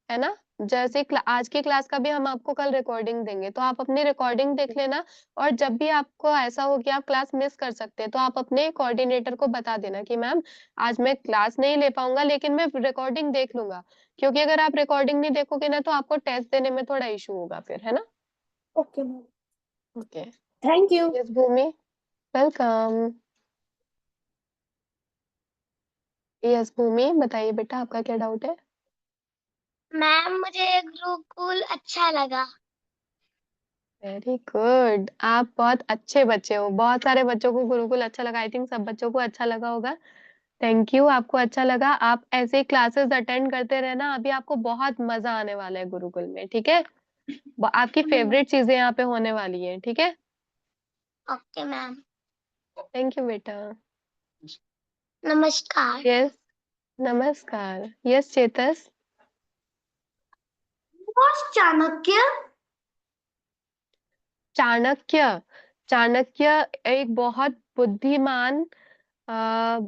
है ना। जैसे आज की क्लास का भी हम आपको कल रिकॉर्डिंग देंगे, तो आप अपनी रिकॉर्डिंग देख लेना। और जब भी आपको ऐसा हो कि आप क्लास मिस कर सकते हैं तो आप अपने कोऑर्डिनेटर को बता देना कि मैम आज मैं क्लास नहीं ले पाऊंगा, लेकिन मैं रिकॉर्डिंग देख लूंगा। क्योंकि अगर आप रिकॉर्डिंग नहीं देखोगे ना तो आपको टेस्ट देने में थोड़ा इशू होगा फिर, है ना। Okay ma'am. Okay thank you. Yes Bhumi welcome. Yes Bhumi बताइए बेटा आपका क्या डाउट है। मैम मुझे गुरुकुल अच्छा लगा। वेरी गुड, आप बहुत अच्छे बच्चे हो, बहुत सारे बच्चों को गुरुकुल अच्छा लगा, आई थिंक सब बच्चों को अच्छा लगा होगा। थैंक यू, आपको अच्छा लगा। आप ऐसे क्लासेस अटेंड करते रहना, अभी आपको बहुत मजा आने वाला है गुरुकुल में, ठीक है। आपकी फेवरेट चीजें यहाँ पे होने वाली है, ठीक है। Okay ma'am. थैंक यू बेटा। नमस्कार। यस नमस्कार। यस चेतस। बॉस चाणक्य। चाणक्य। चाणक्य एक बहुत बुद्धिमान आ,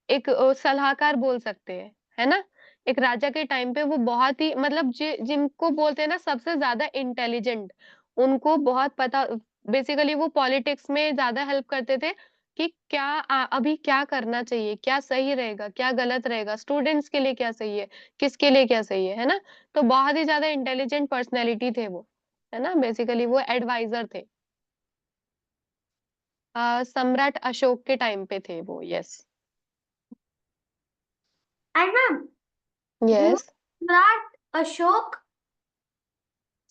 एक सलाहकार बोल सकते हैं, है ना। एक राजा के टाइम पे वो बहुत ही मतलब जिनको बोलते हैं ना सबसे ज्यादा इंटेलिजेंट, उनको बहुत पता। बेसिकली वो पॉलिटिक्स में ज्यादा हेल्प करते थे कि क्या अभी क्या करना चाहिए, क्या सही रहेगा, क्या गलत रहेगा, स्टूडेंट्स के लिए क्या सही है, किसके लिए क्या सही है ना। तो बहुत ही ज्यादा इंटेलिजेंट पर्सनैलिटी थे वो, है ना। बेसिकली वो एडवाइजर थे। सम्राट अशोक के टाइम पे थे वो, यस। एंड मैम वो यस सम्राट अशोक।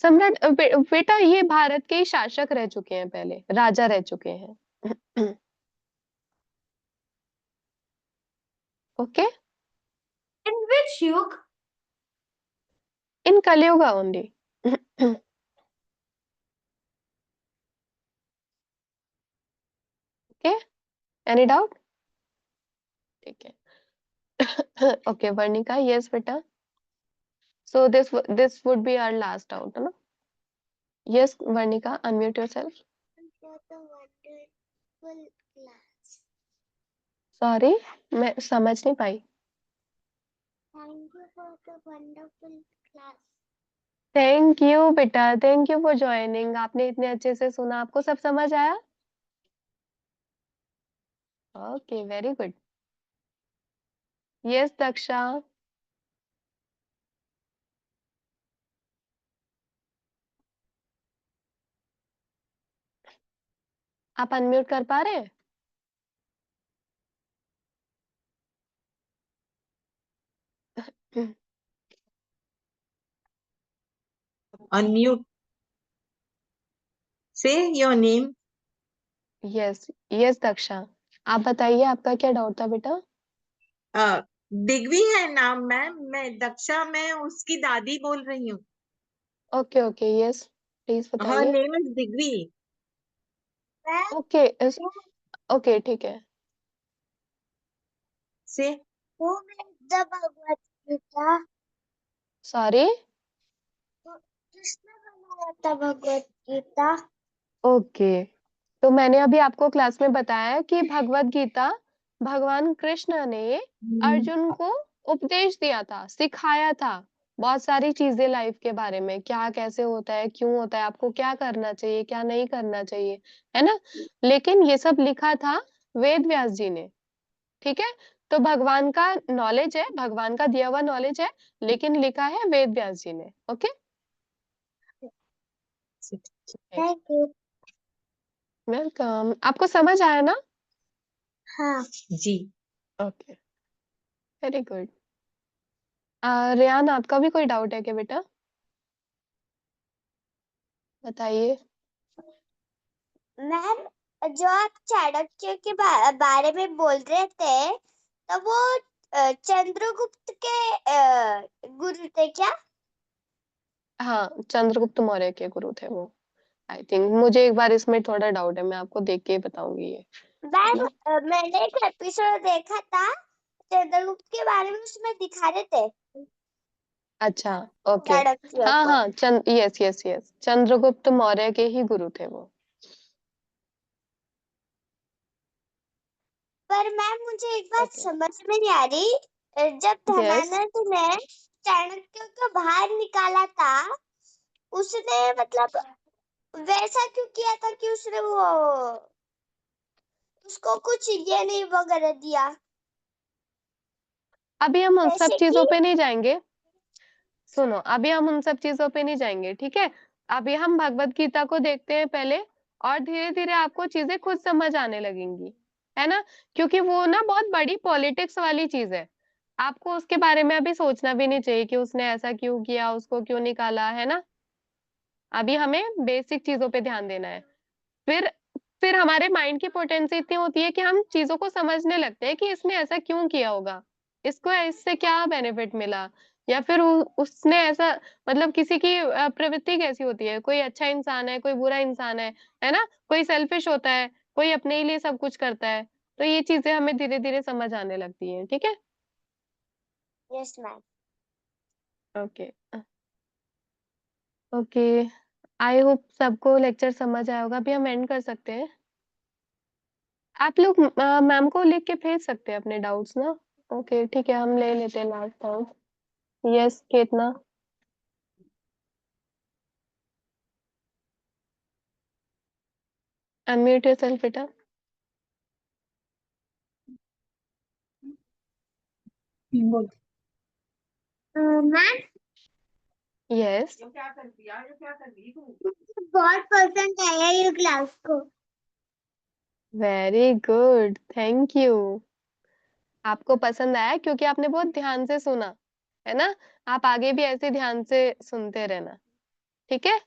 सम्राट बेटा ये भारत के ही शासक रह चुके हैं, पहले राजा रह चुके हैं। ओके इन विच युग? इन कलयुग ओनली। Okay any doubt. ठीक है। ओके वर्णिका यस बेटा। So this would be our last out, है ना। Yes Varnika unmute yourself. Sorry मैं समझ नहीं पाई। Thank you for the wonderful class. Thank you बेटा, थैंक यू फॉर ज्वाइनिंग। आपने इतने अच्छे से सुना, आपको सब समझ आया। Okay very good. Yes Daksha. आप अनम्यूट कर पा रहे हैं। Unmute. Say your name. Yes yes Daksha, आप बताइए आपका क्या डाउट था बेटा? दिग्वी है नाम मैम, मैं दक्षा, मैं उसकी दादी बोल रही हूँ। Okay okay yes please Her बताइए। name is दिग्वी। ओके ओके ठीक है। Say. Who made the Bhagavad Gita? Sorry. किसने बनाया था भगवत गीता? ओके, तो मैंने अभी आपको क्लास में बताया कि भगवत गीता भगवान कृष्ण ने अर्जुन को उपदेश दिया था, सिखाया था बहुत सारी चीजें लाइफ के बारे में, क्या कैसे होता है, क्यों होता है, आपको क्या करना चाहिए, क्या नहीं करना चाहिए, है ना। लेकिन ये सब लिखा था वेद व्यास जी ने, ठीक है। तो भगवान का नॉलेज है, भगवान का दिया हुआ नॉलेज है, लेकिन लिखा है वेद व्यास जी ने। Okay thank you. वेलकम, आपको समझ आया ना? हाँ जी। Okay very good. रेयान आपका भी कोई डाउट है क्या बेटा? बताइए। मैम, जो आप चाणक्य के बारे में बोल रहे थे, तो वो चंद्रगुप्त के गुरु थे क्या? हाँ चंद्रगुप्त मौर्य के गुरु थे वो। आई थिंक, मुझे एक बार इसमें थोड़ा डाउट है, मैं आपको देख के ही बताऊंगी ये, है मैम, ना। मैंने एक एपिसोड देखा था चंद्रगुप्त के बारे में, उसमें दिखा रहे थे अच्छा ओके। चाणक्य हाँ को। हाँ yes yes yes, Chandragupta Maurya के ही गुरु थे वो। पर मैम, मुझे एक बात ओके समझ में नहीं आ रही, जब यस। धनानंद ने चाणक्य को बाहर निकाला था, उसने मतलब वैसा क्यों किया था कि उसने वो उसको कुछ ये नहीं वगैरह दिया? अभी हम उन सब जैसे चीजों कि पे नहीं जाएंगे, सुनो अभी हम उन सब चीजों पे नहीं जाएंगे, ठीक है। अभी हम भगवत गीता को देखते हैं पहले, और धीरे धीरे आपको चीजें खुद समझ आने लगेंगी, है ना। क्योंकि वो ना बहुत बड़ी पॉलिटिक्स वाली चीज है, आपको उसके बारे में अभी सोचना भी नहीं चाहिए कि उसने ऐसा क्यों किया, उसको क्यों निकाला, है ना। अभी हमें बेसिक चीजों पे ध्यान देना है। फिर फिर हमारे माइंड की पोटेंसी इतनी होती है कि हम चीजों को समझने लगते हैं कि इसने ऐसा क्यों किया होगा, इसको इससे क्या बेनिफिट मिला, या फिर उसने ऐसा, मतलब किसी की प्रवृत्ति कैसी होती है, कोई अच्छा इंसान है, कोई बुरा इंसान है ना, कोई सेल्फिश होता है, कोई अपने ही लिए सब कुछ करता है। तो ये चीजें हमें धीरे धीरे समझ आने लगती हैं, ठीक है। Yes ma'am. Okay okay, I hope सबको लेक्चर समझ आया होगा। अभी हम एंड कर सकते हैं, आप लोग मैम को लिख के भेज सकते हैं अपने डाउट्स ना। ओके ठीक है, हम ले लेते हैं लास्ट डाउट। यस केतना, अनम्यूट योरसेल्फ बेटा। बोल। मैम, यस बहुत पसंद आया ये क्लास को। Very good, thank you. आपको पसंद आया क्योंकि आपने बहुत ध्यान से सुना, है ना। आप आगे भी ऐसे ध्यान से सुनते रहना, ठीक है।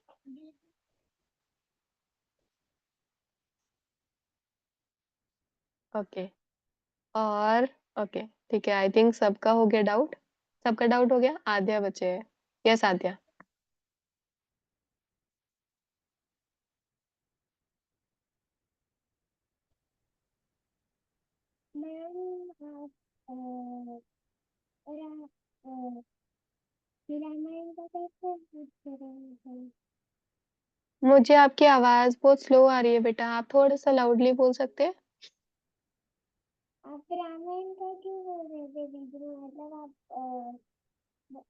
ओके और ओके ठीक है, आई थिंक सबका हो गया डाउट, सबका डाउट हो गया, आद्या बचे है। यस आद्या। मुझे आपकी आवाज बहुत स्लो आ रही है बेटा, आप थोड़ा सा लाउडली बोल सकते हैं। आप रामायण का क्यों बोल रहे थे दीदी? मतलब आप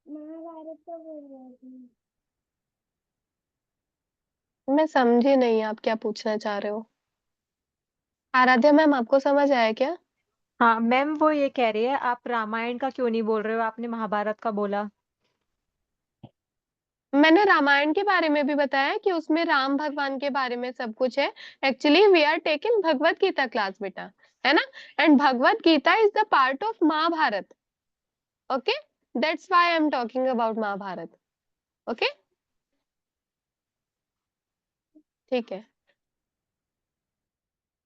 महाभारत का बोल रहे थे। मैं समझी नहीं आप क्या पूछना चाह रहे हो। आराध्या मैम आपको समझ आया क्या? हाँ मैम, वो ये कह रही है आप रामायण का क्यों नहीं बोल रहे हो, आपने महाभारत का बोला। मैंने रामायण के बारे में भी बताया कि उसमें राम भगवान के बारे में सब कुछ है। Actually we are taking Bhagavad Gita class बेटा, है ना। And Bhagavad Gita is the part of Mahabharat, okay. That's why I'm talking about Mahabharat. Okay? ठीक है.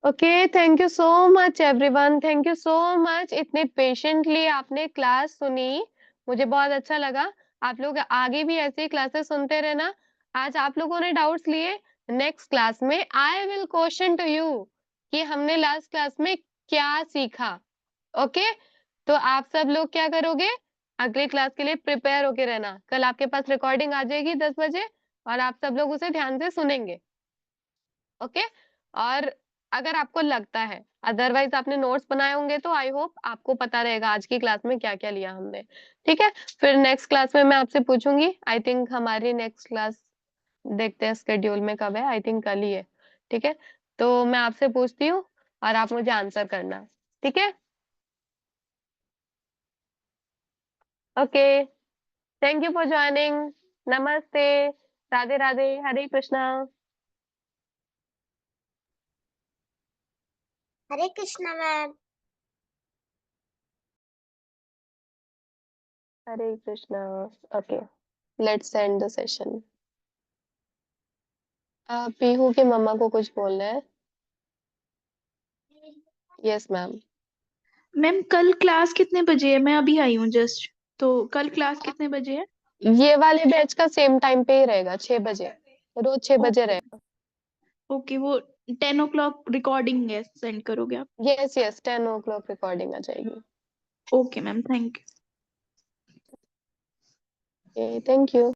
Okay, thank you so much everyone, thank you so much. इतने पेशेंटली आपने क्लास सुनी, मुझे बहुत अच्छा लगा. आप लोग आगे भी ऐसे ही क्लासेस सुनते रहना. आज आप लोगों ने डाउट्स लिए, नेक्स्ट क्लास में I will question to you कि हमने लास्ट क्लास में क्या सीखा. ओके, तो आप सब लोग क्या करोगे, अगले क्लास के लिए प्रिपेयर होके रहना. कल आपके पास रिकॉर्डिंग आ जाएगी 10 बजे और आप सब लोग उसे ध्यान से सुनेंगे. ओके, और अगर आपको लगता है, अदरवाइज आपने नोट्स बनाए होंगे तो आई होप आपको पता रहेगा आज की क्लास में क्या क्या लिया हमने. ठीक है, फिर नेक्स्ट क्लास में मैं आपसे पूछूंगी. आई थिंक हमारी नेक्स्ट क्लास देखते हैं स्केड्यूल में कब है, आई थिंक कल ही है. ठीक है, तो मैं आपसे पूछती हूँ और आप मुझे आंसर करना. ठीक है, okay, thank you for joining. नमस्ते, Radhe Radhe, Hare Krishna. Hare Krishna ma'am. Hare Krishna. Okay, let's end the session. Pihu के मम्मा को कुछ बोलना है. Yes ma'am. मैम कल क्लास कितने बजे है? मैं अभी आई हूँ जस्ट, तो कल क्लास कितने बजे है? ये वाले बैच का सेम टाइम पे ही रहेगा, 6 बजे. रोज 6 बजे रहेगा. ओके, वो 10 o'clock रिकॉर्डिंग है, सेंड करोगे आप? यस यस, 10 o'clock रिकॉर्डिंग आ जाएगी. Okay ma'am, thank you. Thank you.